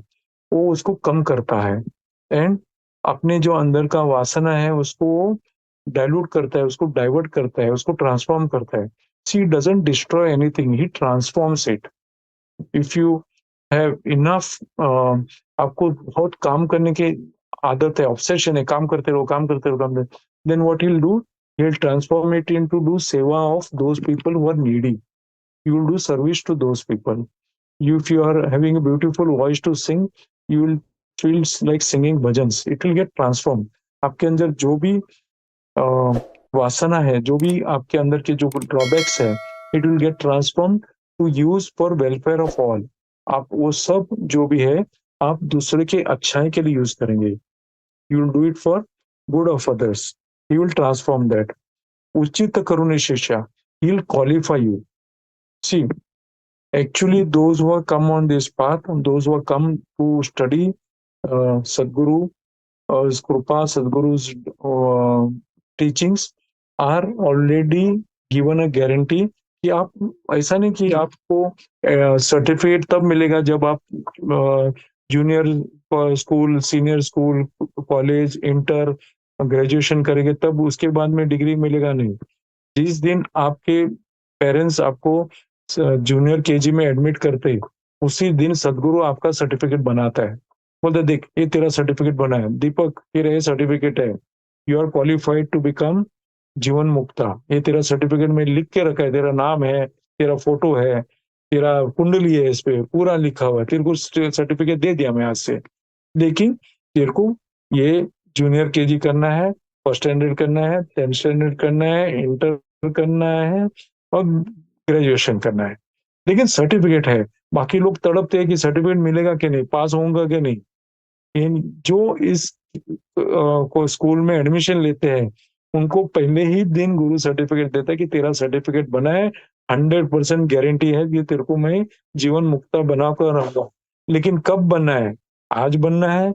वो उसको कम करता है, एंड अपने जो अंदर का वासना है उसको डाइल्यूट करता है, उसको डाइवर्ट करता है, उसको ट्रांसफॉर्म करता है। She doesn't destroy anything, he transforms it. If you have enough, आपको बहुत काम करने की आदत है, ऑब्सेशन है, काम करते रहो, then what he will do, He'll transform it into do seva of those people who are needy. You will do service to those people. If you are having a beautiful voice to sing, you will feel like singing bhajans. It will get transformed. आपके अंदर जो भी वासना है, जो भी आपके अंदर के जो ड्रॉबैक्स है, it will get transform to use for welfare of all. आप वो सब जो भी है आप दूसरे के अच्छाई के लिए यूज करेंगे. You will do it for good of others. He will transform that. उचित करुणे शिष्या, he will qualify you. See, actually those who have come on this path, those who have come to study Sadguru, Krupa, Sadguru's teachings are already given a guarantee कि आप ऐसा नहीं कि आपको certificate तब मिलेगा जब आप junior school, senior school, college, inter, graduation करेंगे तब उसके बाद में डिग्री मिलेगा. नहीं. जिस दिन आपके पेरेंट्स आपको जूनियर केजी में एडमिट करते उसी दिन सदगुरु आपका सर्टिफिकेट बनाता है. बोलते देख ये तेरा सर्टिफिकेट बना है दीपक, ये सर्टिफिकेट है, you are qualified to become जीवन मुक्ता. ये तेरा सर्टिफिकेट में लिख के रखा है, तेरा नाम है, तेरा फोटो है, तेरा कुंडली है, इस पे पूरा लिखा हुआ है. तेरे को सर्टिफिकेट दे दिया मैं आज से, लेकिन तेरे को ये जूनियर केजी करना है, फर्स्ट स्टैंडर्ड करना है, 10th स्टैंडर्ड करना है, इंटर करना है और ग्रेजुएशन करना है. लेकिन सर्टिफिकेट है. बाकी लोग तड़पते हैं कि सर्टिफिकेट मिलेगा कि नहीं, पास होऊंगा कि नहीं. जो इस को स्कूल में एडमिशन लेते हैं उनको पहले ही दिन गुरु सर्टिफिकेट देता है कि तेरा सर्टिफिकेट बना है, 100% गारंटी है कि तेरे को मैं जीवन मुक्ता बनाकर रहूंगा. लेकिन कब बनना है? आज बनना है,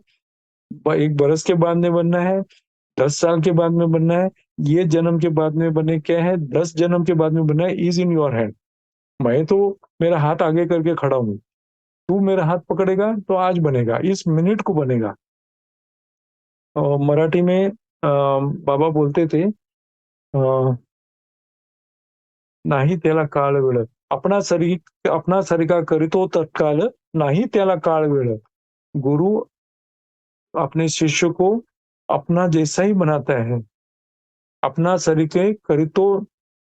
1 बरस के बाद में बनना है, 10 साल के बाद में बनना है, ये जन्म के बाद में बने क्या है, 10 जन्म के बाद में बनना है. Is in your hand. मैं तो मेरा हाथ आगे करके खड़ा हूं, तू मेरा हाथ पकड़ेगा तो आज बनेगा, इस मिनट को बनेगा. मराठी में बाबा बोलते थे नाही त्याला काळ वेळ, अपना सरिका करितो तत्काल, नाही त्याला काळ वेळ. गुरु अपने शिष्य को अपना जैसा ही बनाता है. अपना सरिके करितो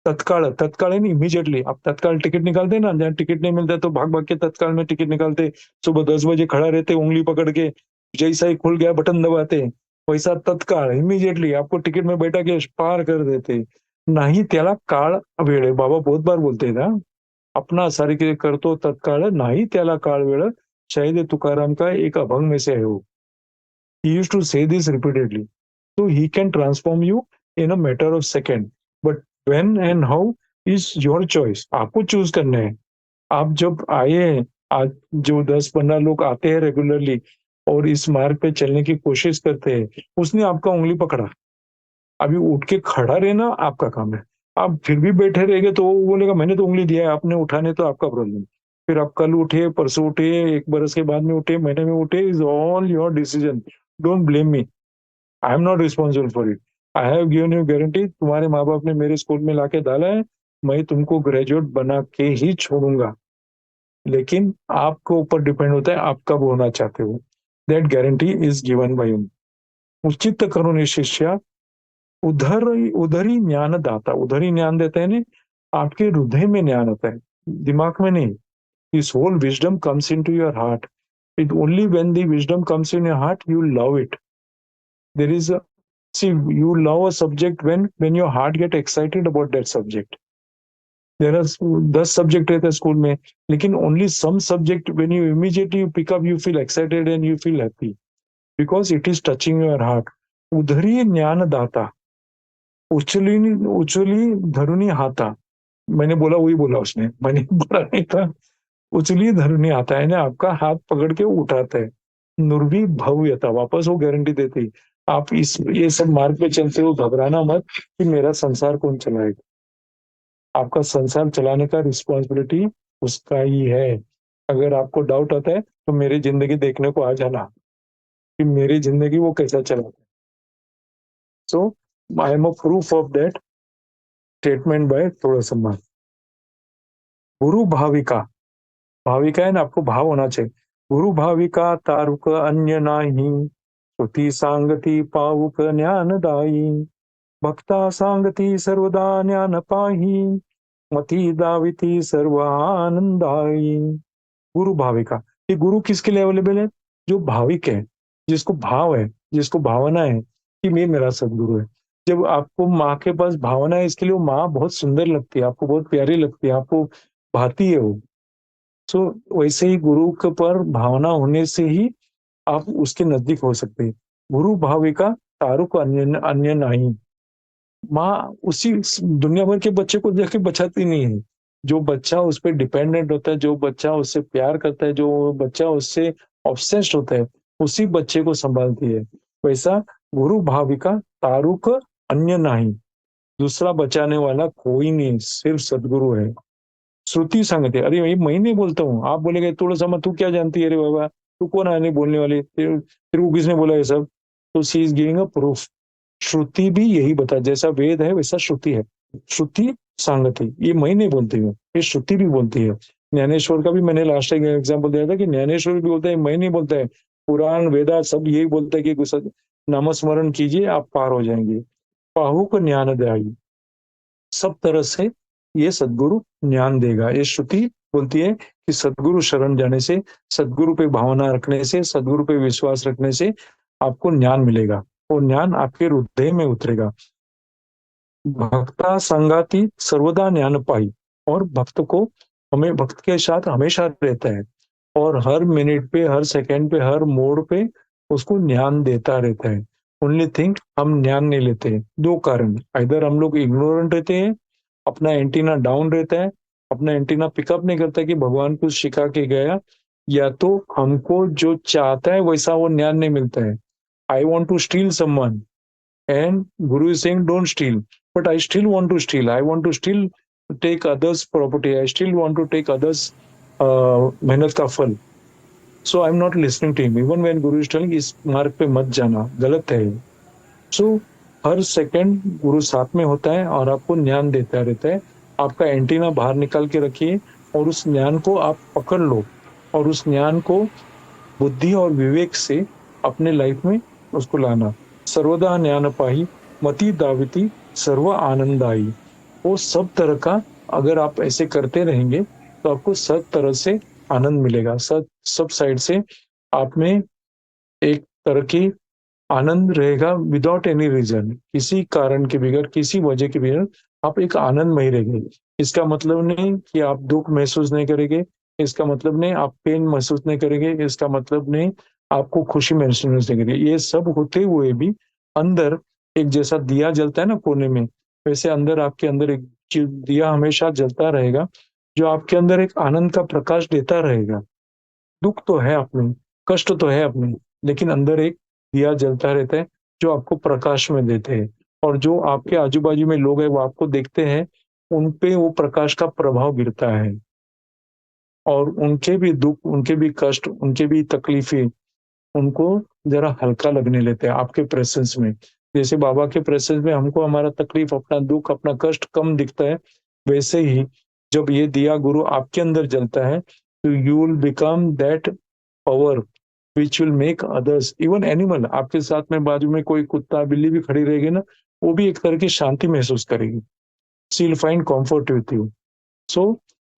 तत्काल, तत्काल है इमीडिएटली. आप तत्काल टिकट निकालते ना, जहाँ टिकट नहीं मिलता तो भाग भाग के तत्काल में टिकट निकालते. सुबह 10 बजे खड़ा रहते, उंगली पकड़ के, जैसा ही खुल गया बटन दबाते, वैसा तत्काल इमीडिएटली आपको टिकट में बैठा के पार कर देते. नाही त्याला काळ वेळ. बाबा बहुत बार बोलते ना, अपना सरिके करतो तत्काल, नाही त्याला काळ वेळ. शायद तुकाराम का एक अभंग में से है वो. He used to say this repeatedly. So he can transform you in a matter of second. But when and how is your choice. आपको चूज करना है. आप जब आए हैं, आज जो 10-15 लोग आते हैं रेगुलरली और इस मार्ग पे चलने की कोशिश करते हैं, उसने आपका उंगली पकड़ा. अभी उठ के खड़ा रहना आपका काम है. आप फिर भी बैठे रहेंगे तो वो बोलेगा मैंने तो उंगली दिया है, आपने उठाने तो आपका प्रॉब्लम. फिर आप कल उठे, परसों उठे, 1 बरस के बाद में उठे, महीने में उठे, is all your decision. Don't blame me, I am not responsible for it. I have given you guarantee. तुम्हारे माँ बाप ने मेरे स्कूल में लाके डाला है, मैं तुमको ग्रेजुएट बना के ही छोड़ूंगा. लेकिन आपको ऊपर डिपेंड होता है आप कब होना चाहते हो. That guarantee is given by you. उचित करुणे शिष्या, उधरी ज्ञान दाता. उधरी ज्ञान देता है ना, आपके हृदय में ज्ञान आता है, दिमाग में नहीं. This whole wisdom comes into your heart. It only when the wisdom comes in your heart, you love it. There is a, see, you love a subject when your heart get excited about that subject. There are 10 subject रहते हैं school में, लेकिन only some subject when you immediately you pick up, you feel excited and you feel happy because it is touching your heart. उधरी ज्ञान दाता, उचली धरुनी हाथा. मैंने बोला वही बोला उसने, मैंने बोला नहीं था. उचली धरने आता है ना, आपका हाथ पकड़ के उठाता है. नुर्वी भव्यता, वापस वो गारंटी देती. आप ये सब मार्ग पे चलते हो, घबराना मत कि मेरा संसार कौन चलाएगा. आपका संसार चलाने का रिस्पॉन्सिबिलिटी उसका ही है. अगर आपको डाउट आता है तो मेरी जिंदगी देखने को आ जाना कि मेरी जिंदगी वो कैसा चलाता है. So I am a proof of that statement by थोड़ा सम्मान. गुरु भाविका, भाविका है ना, आपको भाव होना चाहिए. गुरु भाविका तारुक अन्य नाही, श्रुति सांगती पावुक ज्ञानदायी. भक्ता सांगती सर्वदा ज्ञान पाही, मती दाविती सर्व आनंदाई। गुरु भाविका, ये गुरु किसके लिए अवेलेबल है? जो भाविक है, जिसको भाव है, जिसको भावना है कि ये मेरा सदगुरु है। जब आपको माँ के पास भावना है, इसके लिए वो माँ बहुत सुंदर लगती है, आपको बहुत प्यारी लगती है, आपको भाती है वो। सो वैसे ही गुरु के पर भावना होने से ही आप उसके नजदीक हो सकते हैं। गुरु भाविका तारुक अन्य अन्य नहीं। माँ उसी दुनिया भर के बच्चे को देख के बचाती नहीं है। जो बच्चा उस पर डिपेंडेंट होता है, जो बच्चा उससे प्यार करता है, जो बच्चा उससे ऑब्सेस्ड होता है, उसी बच्चे को संभालती है। वैसा गुरु भाविका तारुक अन्य नहीं, दूसरा बचाने वाला कोई नहीं, सिर्फ सदगुरु है। श्रुति संगति, अरे भाई मैं नहीं बोलता हूँ, आप बोलेंगे थोड़ा समय तू क्या जानती है, अरे बाबा तू कौन आने बोलने वाली, तेरे को किसने बोला ये सब? तो she is giving a proof. Shruti भी यही बता, जैसा वेद है वैसा श्रुति है। श्रुति सांगति, ये मैं नहीं बोलती हूँ, ये श्रुति भी बोलती है। ज्ञानेश्वर का भी मैंने लास्ट टाइम एग्जाम्पल दिया था कि ज्ञानेश्वर भी बोलता है, मैं नहीं बोलता है। पुराण वेदा सब यही बोलता है कि नामस्मरण कीजिए आप पार हो जाएंगे। पाहुक ज्ञानदायी, सब तरह से ये सदगुरु ज्ञान देगा। ये श्रुति बोलती है कि सदगुरु शरण जाने से, सदगुरु पे भावना रखने से, सदगुरु पे विश्वास रखने से आपको ज्ञान मिलेगा, और ज्ञान आपके हृदय में उतरेगा। भक्ता संगाति सर्वदा ज्ञान पाई, और भक्त को, हमें भक्त के साथ हमेशा रहता है, और हर मिनट पे, हर सेकंड पे, हर मोड़ पे उसको ज्ञान देता रहता है। ओनली थिंग हम ज्ञान नहीं लेते हैं। दो कारण, इधर हम लोग इग्नोरेंट रहते हैं, अपना एंटीना डाउन रहता है, अपना एंटीना पिकअप नहीं करता कि भगवान कुछ सिखा के गया, या तो हमको जो चाहता है वैसा वो ज्ञान नहीं मिलता है। I want to steal someone and Guru is saying don't steal, but I still want to steal. I want to still take others property, I still want to take others मेहनत का फल। So I'm not listening to him even when Guru is telling इस मार्ग पे मत जाना, गलत है। So हर सेकंड गुरु साथ में होता है और आपको ज्ञान देता रहता है। आपका एंटीना बाहर निकाल के रखिए और उस ज्ञान को आप पकड़ लो, और उस ज्ञान को बुद्धि और विवेक से अपने लाइफ में उसको लाना। सर्वदा ज्ञान पाही, मति दाविती सर्व आनंदाई। वो सब तरह का, अगर आप ऐसे करते रहेंगे तो आपको सब तरह से आनंद मिलेगा। सब साइड से आप में एक तरह की आनंद रहेगा, विदाउट एनी रीजन, किसी कारण के बगैर, किसी वजह के बगैर आप एक आनंद में ही रहेंगे। इसका मतलब नहीं कि आप दुख महसूस नहीं करेंगे, इसका मतलब नहीं आप पेन महसूस नहीं करेंगे, इसका मतलब नहीं आपको खुशी महसूस नहीं करेंगे। ये सब होते हुए भी अंदर एक जैसा दिया जलता है ना कोने में, वैसे अंदर आपके अंदर एक दिया हमेशा जलता रहेगा, जो आपके अंदर एक आनंद का प्रकाश देता रहेगा। दुख तो है अपने, कष्ट तो है अपने, लेकिन अंदर एक दिया जलता रहता है जो आपको प्रकाश में देते हैं। और जो आपके आजू बाजू में लोग हैं वो आपको देखते हैं, उन पे वो प्रकाश का प्रभाव गिरता है, और उनके भी दुख, उनके भी कष्ट, उनके भी तकलीफें उनको जरा हल्का लगने लेते हैं आपके प्रेजेंस में। जैसे बाबा के प्रेजेंस में हमको हमारा तकलीफ, अपना दुख, अपना कष्ट कम दिखता है, वैसे ही जब ये दिया गुरु आपके अंदर जलता है तो you will become that power which will make others, even animal, आपके साथ में बाजू में कोई कुत्ता बिल्ली भी खड़ी रहेगी ना, वो भी एक तरह की शांति महसूस करेगी। She will find comfort with you. So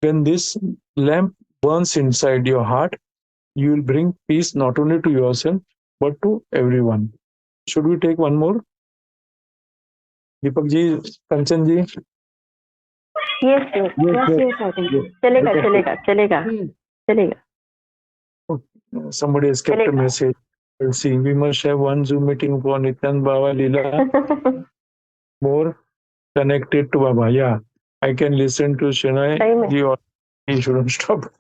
when this lamp Burns inside your heart, you will bring peace not only to yourself but to everyone. Should we take one more? Deepak ji, Kanchan ji. Yes, I think चलेगा चलेगा चलेगा चलेगा। Somebody has kept a message. We'll see. We must have one Zoom meeting for Nityan Baba Leela. More connected to Baba. Yeah, I can listen to Shinai ji or he shouldn't stop.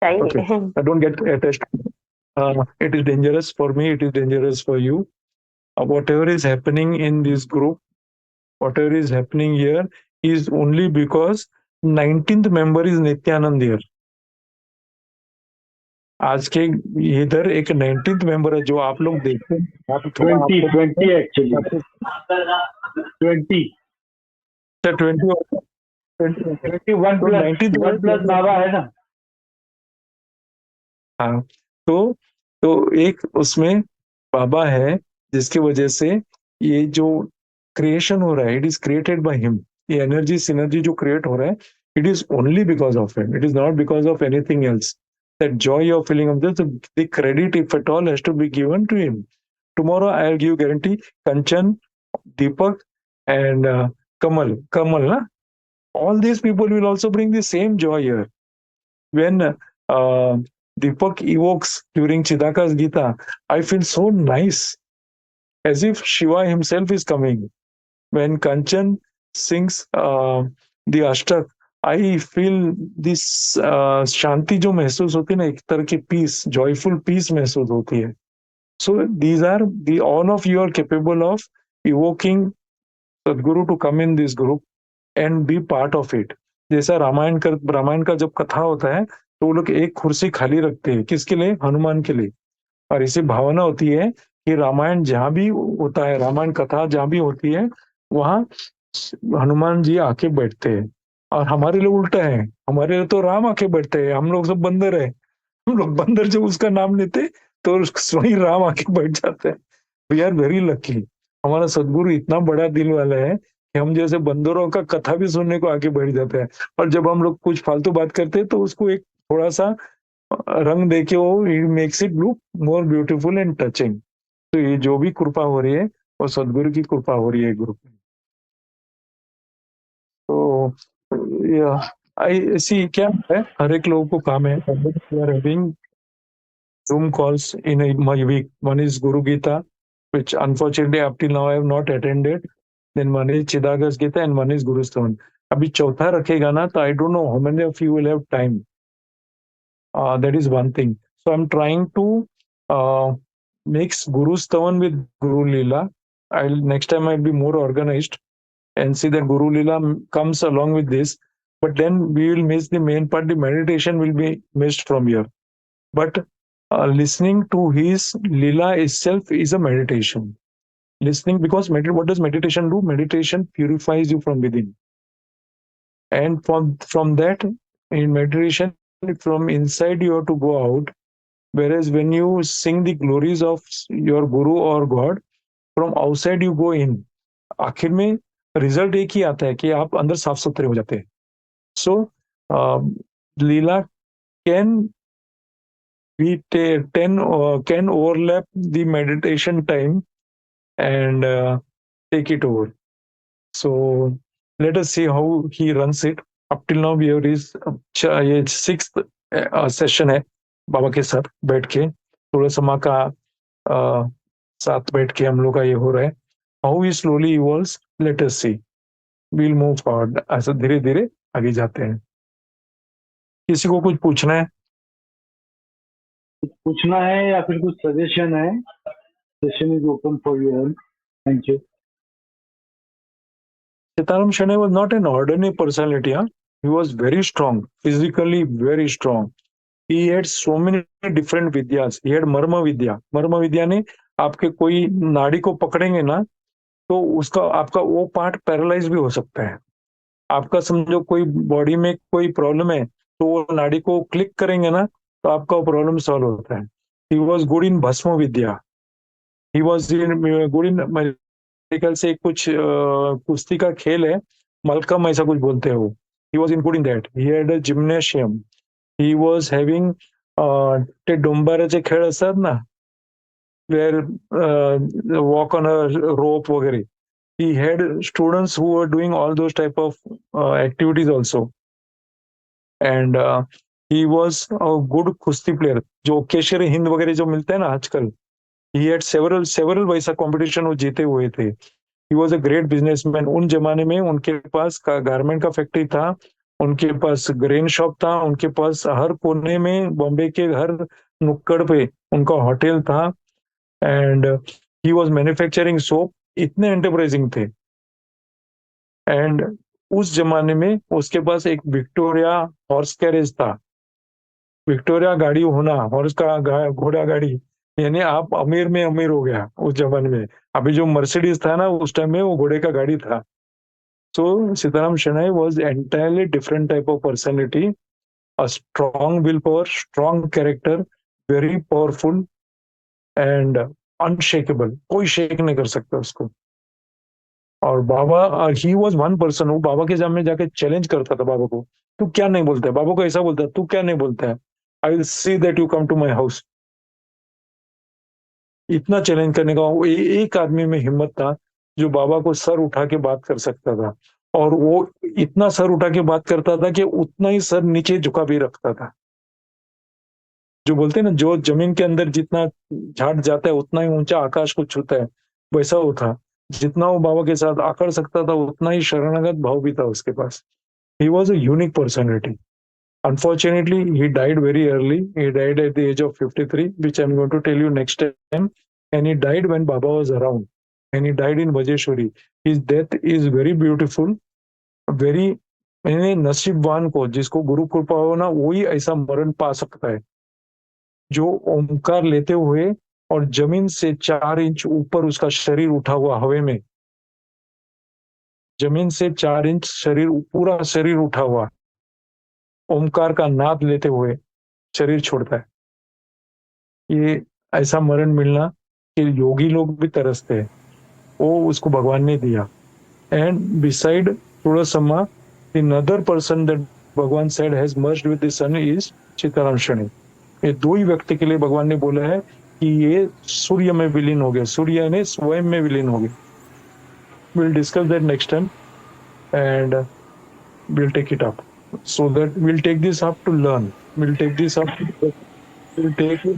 Okay, I don't get attached. It is dangerous for me. It is dangerous for you. Whatever is happening in this group, whatever is happening here, is only because 19th member is Nityanand here. आज के इधर एक 19th member है जो आप लोग देखते हैं। आप 20 एक्चुअली 20 21 प्लस बाबा है ना। हाँ, तो एक उसमें बाबा है जिसकी वजह से ये जो क्रिएशन हो रहा है, it is created by him. ये एनर्जी सिनर्जी जो क्रिएट हो रहा है, it is only because of him, it is not because of anything else. That joy of feeling of this, the credit if at all has to be given to him. Tomorrow I will give guarantee, Kanchan, Deepak, and Kamal, na? All these people will also bring the same joy here. When Deepak evokes during Chidaka's Gita, I feel so nice, as if Shiva himself is coming. When Kanchan sings the Ashtak, I feel this Shanti जो महसूस होती है ना, एक तरह की peace, joyful peace महसूस होती है. So these are all of you are capable of evoking Sadguru to come in this group and be part of it. जैसा रामायण का जब कथा होता है तो वो लोग एक कुर्सी खाली रखते हैं, किसके लिए? हनुमान के लिए। और इसी भावना होती है कि रामायण जहाँ भी होता है, रामायण कथा जहाँ भी होती है, वहाँ हनुमान जी आके बैठते हैं। और हमारे लिए उल्टा है, हमारे लिए तो राम आके बैठते हैं, हम लोग सब बंदर है। हम लोग बंदर जब उसका नाम लेते तो वही राम आके बैठ जाते हैं। वी आर वेरी लकी, हमारा सदगुरु इतना बड़ा दिल वाला है कि हम जैसे बंदरों का कथा भी सुनने को आगे बैठ जाते हैं। और जब हम लोग कुछ फालतू बात करते हैं तो उसको एक थोड़ा सा रंग देके वो makes it look more beautiful and touching. तो ये जो भी कृपा हो रही है वो सदगुरु की कृपा हो रही है ग्रुप में। तो आई सी क्या है, हर एक लोगों को काम है। Having Zoom calls in my week. One is Guru Gita, which unfortunately up till now I have not attended. Then one is Chidaga's Gita and one is Guru Stavan. अभी चौथा रखेगा ना तो I don't know how many of you will have time. That is one thing. So I'm trying to mix Guru Stavan with Guru Leela. Next time I'll be more organized and see that Guru Leela comes along with this. But then we will miss the main part. The meditation will be missed from here. But listening to his Leela itself is a meditation. Listening, because what does meditation do? Meditation purifies you from within. And from that, in meditation, from inside you have to go out. Whereas when you sing the glories of your Guru or God, from outside you go in. आखिर में result एक ही आता है कि आप अंदर साफ सुथरे हो जाते हैं. So Leela can can overlap the meditation time and take it over. So let us see how he runs it. Up till now we have reached ये 6th सेशन है बाबा के साथ बैठ के, थोड़ा समा का साथ बैठ के हम लोग का ये हो रहा है. How he slowly evolves, let us see. We'll move forward. ऐसा धीरे धीरे आगे जाते हैं. किसी को कुछ पूछना है? पूछना है या फिर कुछ सजेशन है? Session is open for you all. Thank you. Sitaram Shane was not an ordinary personality. Huh? He was very strong, physically very strong. He had so many different vidyas. He had मर्म विद्या. मर्म विद्या ने आपके कोई नाड़ी को पकड़ेंगे ना तो उसका आपका वो पार्ट पैरालाइज भी हो सकता है. आपका समझो कोई बॉडी में कोई प्रॉब्लम है तो वो नाड़ी को क्लिक करेंगे ना तो आपका वो प्रॉब्लम सॉल्व होता है. He was good in भस्म विद्या. He was good in, मेरे ख्याल से कुछ कुश्ती का खेल है, मलकम ऐसा कुछ बोलते हैं वो. He was in good in that. He had a gymnasium. He was having ते डोंबाराचे खेळ असतात ना, where walk on a rope वगैरे. He had students who were doing all those type of activities also. And he was a good कुश्ती player. जो केशरी हिंद वगैरह जो मिलते हैं ना आजकल, he had several वैसा कंपटीशन वो जीते हुए थे. He was a great businessman. उन जमाने में उनके पास गारमेंट का फैक्ट्री था, उनके पास ग्रेन शॉप था, उनके पास हर कोने में बॉम्बे के हर नुक्कड़ पे उनका होटल था. And he was manufacturing soap. इतने एंटरप्राइजिंग थे. एंड उस जमाने में उसके पास एक विक्टोरिया हॉर्स कैरेज था. विक्टोरिया गाड़ी होना, हॉर्स का घोड़ा गाड़ी, यानी आप अमीर में अमीर हो गया उस जमाने में. अभी जो मर्सिडीज था ना उस टाइम में वो घोड़े का गाड़ी था. So Sitaram Shenoy was entirely different type of personality, a strong willpower, strong character, very powerful and unshakable. कोई शेक नहीं कर सकता उसको. और बाबा ही वॉज वन पर्सन, वो बाबा के सामने जाके चैलेंज करता था बाबा को, तू क्या नहीं बोलता है, बाबा को ऐसा बोलता है, तू क्या नहीं बोलता है, I will see that you come to my house. इतना चैलेंज करने का वो एक आदमी में हिम्मत था जो बाबा को सर उठा के बात कर सकता था। और वो इतना सर उठा के बात करता था कि उतना ही सर नीचे झुका भी रखता था। जो बोलते हैं ना, जो जमीन के अंदर जितना झाड़ जाता है उतना ही ऊंचा आकाश को छूता है, वैसा वो था। जितना वो बाबा के साथ आकड़ सकता था उतना ही शरणागत भाव भी था उसके पास। He was a unique personality. Unfortunately, he died very early. He died at the age of 53, which I'm going to tell you next time. And he died when Baba was around. And he died in Vajeshwari. His death is very beautiful. Very, मैंने नसीबवान को, जिसको गुरु कृपा हो ना, वही ऐसा मरण पा सकता है, जो ओमकार लेते हुए और जमीन से 4 इंच ऊपर उसका शरीर उठा हुआ हवे में, जमीन से 4 इंच शरीर, पूरा शरीर उठा हुआ, ओमकार का नाद लेते हुए शरीर छोड़ता है। ये ऐसा मरण मिलना कि योगी लोग भी तरसते हैं, वो उसको भगवान ने दिया। And beside Tulsamma, the another person that Bhagwan said has merged with the sun is Sitaram Shani. ये दो ही व्यक्ति के लिए भगवान ने बोला है कि ये सूर्य में विलीन हो गए, सूर्य ने स्वयं में विलीन हो गए। Will discuss that next time and will take it up, so that we'll take this up to learn, we'll take this up, we'll take it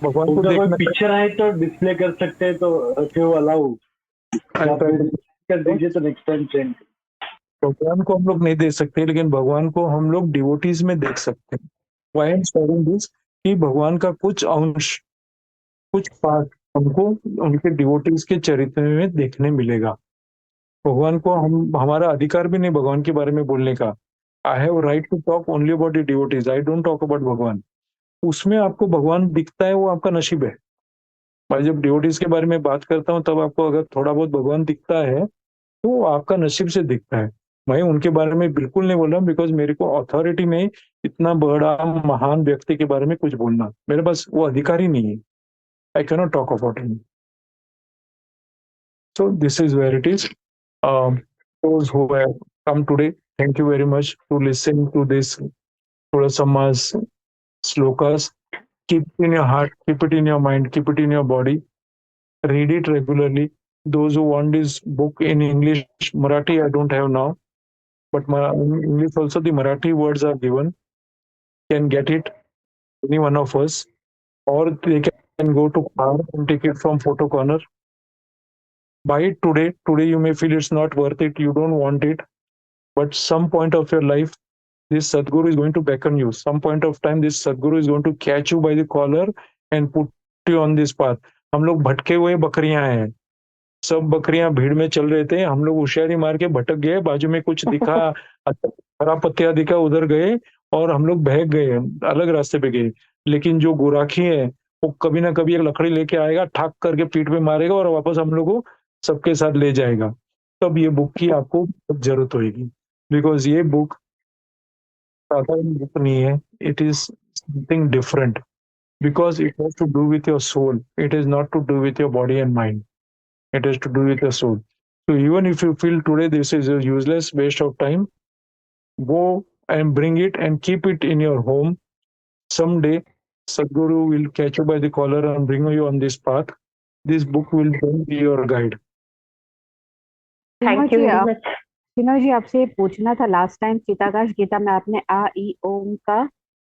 भगवान को उनका कोई देखना पिक्चर है तो डिस्प्ले कर सकते हैं, तो रखे हो अलाउ कर दीजिए तो नेक्स्ट टाइम चेंज। भगवान को हम लोग नहीं देख सकते, लेकिन भगवान को हम लोग डिवोटीज में देख सकते हैं। Why I'm saying this, कि भगवान का कुछ अंश, कुछ पार्ट हमको उनके डिवोटीज के चरित्र में देखने मिलेगा। भगवान को हम, हमारा अधिकार भी नहीं भगवान के बारे में बोलने का। I have right to talk only about the devotees, I don't talk about Bhagwan. उसमें आपको भगवान दिखता है, वो आपका नसीब है। मैं जब डिवोटीज के बारे में बात करता हूँ तब आपको अगर थोड़ा बहुत भगवान दिखता है तो वो आपका नसीब से दिखता है। मैं उनके बारे में बिल्कुल नहीं बोल रहा हूँ, बिकॉज मेरे को अथॉरिटी नहीं इतना बड़ा महान व्यक्ति के बारे में कुछ बोलना, मेरे पास वो अधिकार ही नहीं है। I cannot talk about him. So this is where it is. Those who have come today, thank you very much to listen to this Tulasamma's slokas. Keep it in your heart, keep it in your mind, keep it in your body. Read it regularly. Those who want this book in English, Marathi, I don't have now, but in English also the Marathi words are given. Can get it, any one of us, or they can go to Par and take it from Photo Corner. Buy it today. Today you may feel it's not worth it, you don't want it, but some point of your life, this Sadguru is going to beckon you. Some point of time, this Sadguru is going to catch you by the collar and put you on this path. हम लोग भटके हुए बकरियां हैं, सब बकरियां भीड़ में चल रहे थे, हम लोग होशियारी मार के भटक गए, बाजू में कुछ दिखा, हरा पत्तियां दिखा, उधर गए और हम लोग बहक गए, अलग रास्ते पे गए। लेकिन जो गुराखी है वो कभी ना कभी एक लकड़ी लेके आएगा, ठाक करके पीठ पे मारेगा और वापस हम लोग को सबके साथ ले जाएगा। तब ये बुक की आपको जरूरत होगी, बिकॉज ये बुक साधारण बुक नहीं है, it is something different, because it has to do with your soul. It is not to do with your body and mind. It has to do with your soul. So even if you feel today this is a useless waste of time, go and bring it and keep it in your home. Someday, Sadhguru will catch you by the collar and bring you on this path. This book will then be your guide. Thank you very much. Vinod ji, आपसे ये पूछना था, last time चिताकाश Gita में आपने आ ई ओम का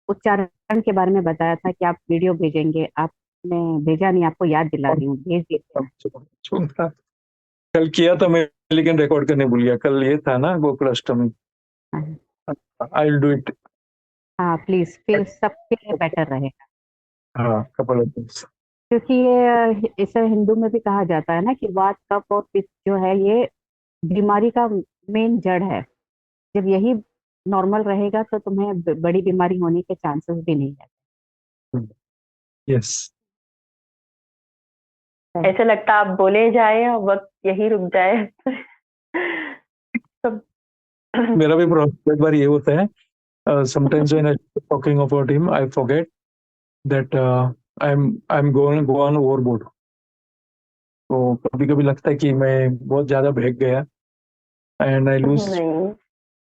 उच्चारण के बारे में बताया था कि आप वीडियो भेजेंगे, आपने भेजा नहीं, आपको याद दिला रही हूँ, भेज दीजिए। कल किया था मैं, लेकिन रिकॉर्ड करने भूल गया। कल ये था ना Gokul Ashtami. I will do it. हाँ प्लीज, फिर सबके लिए बेटर रहेगा। हाँ, कपल ऑफ दिस। क्योंकि ये इसे हिंदू में भी कहा जाता है ना कि वात कफ और पित्त जो है ये बीमारी का मेन जड़ है। जब यही नॉर्मल रहेगा तो तुम्हें बड़ी बीमारी होने के चांसेस भी नहीं है। यस, ऐसा लगता आप बोले जाए और वक्त यही रुक जाए। मेरा भी एक बार ये होता है, sometimes when I talking about him I forget that I'm going overboard. तो कभी कभी लगता है कि मैं बहुत ज्यादा बहक गया एंड आई लूज नहीं।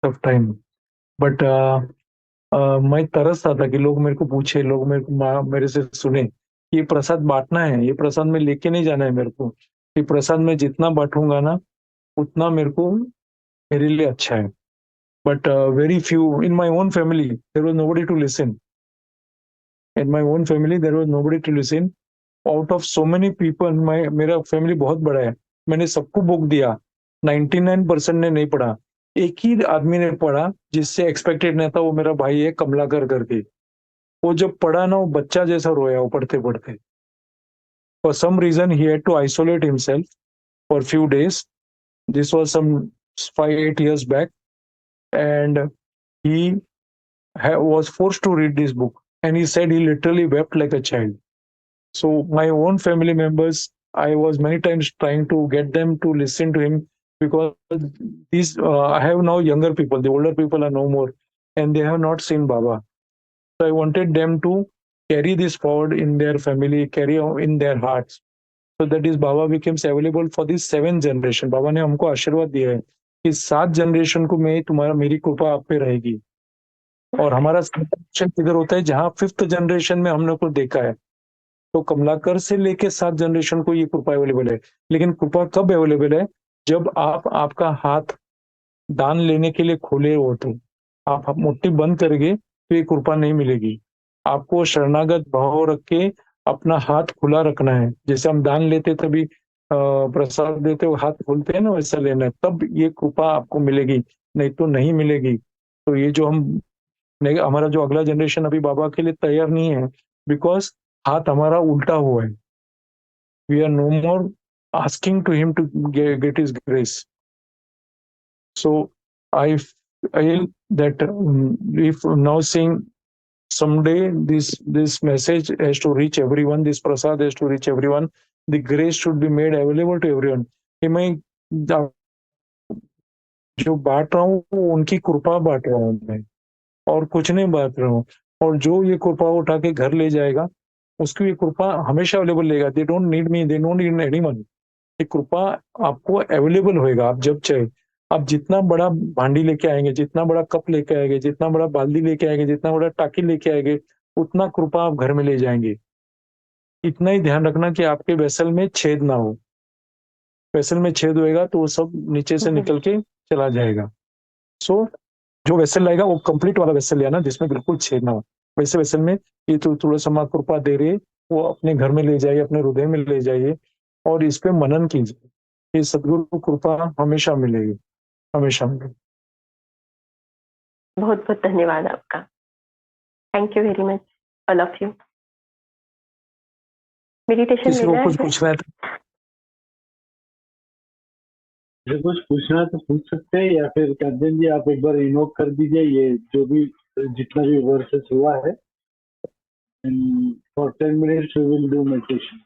Of time. बट मैं तरस रहा था कि लोग मेरे को पूछे, लोग मेरे से सुने कि ये प्रसाद बांटना है, ये प्रसाद में लेके नहीं जाना है मेरे को, ये प्रसाद में जितना बांटूंगा ना उतना मेरे लिए अच्छा है। But very few in my own family there was nobody to listen. In my own family there was nobody to listen. Out of so many people, मेरा फैमिली बहुत बड़ा है, मैंने सबको बुक दिया, 99% ने नहीं पढ़ा। एक ही आदमी ने पढ़ा जिससे एक्सपेक्टेड नहीं था, वो मेरा भाई है कमलाकर करके। वो जब पढ़ा ना, वो बच्चा जैसा रोया वो पढ़ते पढ़ते। For some reason he had to isolate himself for few days. This was some 5-8 years back, and he was forced to read this book, and he said he literally wept like a child. So my own family members, I was many times trying to get them to listen to him, because I have now younger people, the older people are no more, and they have not seen Baba. So I wanted them to carry this forward in their family, carry on in their hearts, so that is Baba becomes available for this 7th generation. बाबा ने हमको आशीर्वाद दिया है कि 7 generation को मेरी कृपा आप पे रहेगी। और हमारा जनरेशन किधर होता है, जहाँ 5th जनरेशन में हमने को देखा है। तो कमलाकर से लेके 7 जनरेशन को ये कृपा अवेलेबल है। लेकिन कृपा कब अवेलेबल है, जब आपका हाथ दान लेने के लिए खोले हो, तो आप मुट्ठी बंद करेंगे तो ये कृपा नहीं मिलेगी। आपको शरणागत भाव रख के अपना हाथ खुला रखना है। जैसे हम दान लेते तभी प्रसाद देते हो हाथ खोलते हैं ना, वैसा लेना है, तब ये कृपा आपको मिलेगी, नहीं तो नहीं मिलेगी। तो ये जो हमारा जो अगला जनरेशन अभी बाबा के लिए तैयार नहीं है, बिकॉज हाथ हमारा उल्टा हुआ है। We are no more asking to him to get his grace. So I feel that if now saying someday this message has to reach everyone, this prasad has to reach everyone, the grace should be made available to everyone. कि मैं जो बांट रहा हूँ वो उनकी कृपा बांट रहा हूँ मैं, और कुछ नहीं बांट रहा हूँ। और जो ये कृपा उठा के घर ले जाएगा, उसकी ये कृपा हमेशा अवेलेबल लेगा। They don't need me, they don't need anyone. ये कृपा आपको अवेलेबल होएगा, आप जब चाहे। आप जितना बड़ा भांडी लेके आएंगे, जितना बड़ा कप लेके आएंगे, जितना बड़ा बाल्टी लेके आएंगे, जितना बड़ा टाकी लेके आएंगे, उतना कृपा आप घर में ले जाएंगे। इतना ही ध्यान रखना कि आपके वेसल में छेद ना हो। वेसल में छेद होएगा तो वो सब नीचे से निकल के चला जाएगा। सो जो वेसल लाएगा वो कंप्लीट वाला वेसल लेना, जिसमें बिल्कुल छेद ना हो। वैसे वेसल में ये तो तुलसी माँ कृपा दे रही है, वो अपने घर में ले जाइए, अपने हृदय में ले जाइए और इस पे मनन कीजिए। ये सदगुरु कृपा हमेशा मिलेगी, हमेशा मिलेगी। बहुत बहुत धन्यवाद आपका। Thank you very much all of you. Meditation किसी को लेना कुछ है? पूछना है तो जो कुछ पूछना है तो पूछ सकते हैं, या फिर कंचन जी आप एक बार इनवोक कर दीजिए ये जो भी जितना भी वर्सेस हुआ है। For 10 minutes we will do meditation.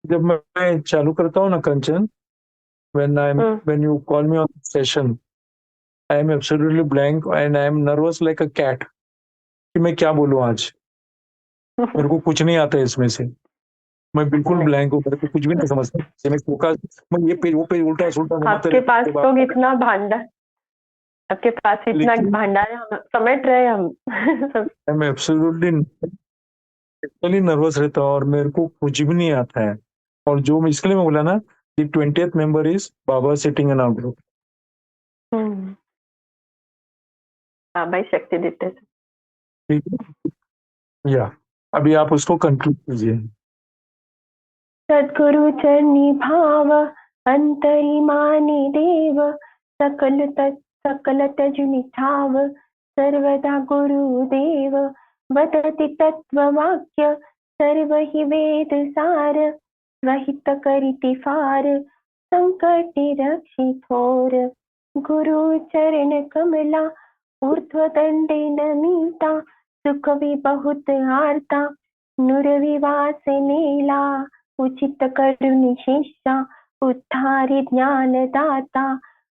जब मैं चालू करता हूँ ना कंचन, when you call me on session, I am absolutely blank and I am nervous like a cat कि मैं क्या बोलूँ आज। मेरे को कुछ नहीं आता है इसमें से, मैं बिल्कुल ब्लैंक हूँ, मेरे को कुछ भी नहीं समझता। मैं ये पेज वो पेज उल्टा सुल्टा घुमाते आपके पास रहता तो कितना भांडार, आपके पास इतना भांडार है, हम समेट रहे हैं हम। मैं एब्सोल्युटली नर्वस रहता हूँ और मेरे को कुछ भी नहीं आता है। और जो मैं इसके लिए मैं बोला ना, the 20th member is Baba sitting in our group. बाबा शक्ति देते हैं। ठीक है, या अभी आप उसको कंक्लूड कीजिए। सद्गुरु चरणी भाव अंतरिमानि देव, सकल तजुनि ठाव सर्वदा गुरुदेव। वदति तत्ववाक्य सर्व हि वेद सार, रहित करिति फार संकटि रक्षिथोर। गुरु चरण कमला ऊर्ध्व दंडे नमिता, सुख भी बहुत आर्ता नुर विवास नेला। उचित करुणि शिष्या उद्धारि ज्ञान दाता,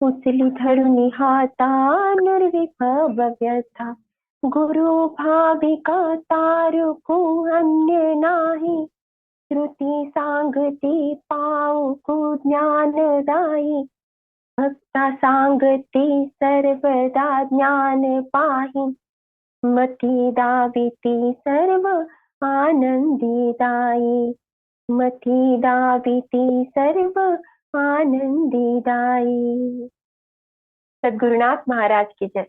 उचली धरुनि हाता निर्विभव व्यथा। गुरु भाविका तारु को अन्य नाही, श्रुति सांगती पाऊ ज्ञानदायी, भक्ता सांगती सर्वदा ज्ञान पाही, मती दाविती सर्व आनंदीदायी, मती दाविती सर्व आनंदीदायी। सद्गुरुनाथ महाराज की जय।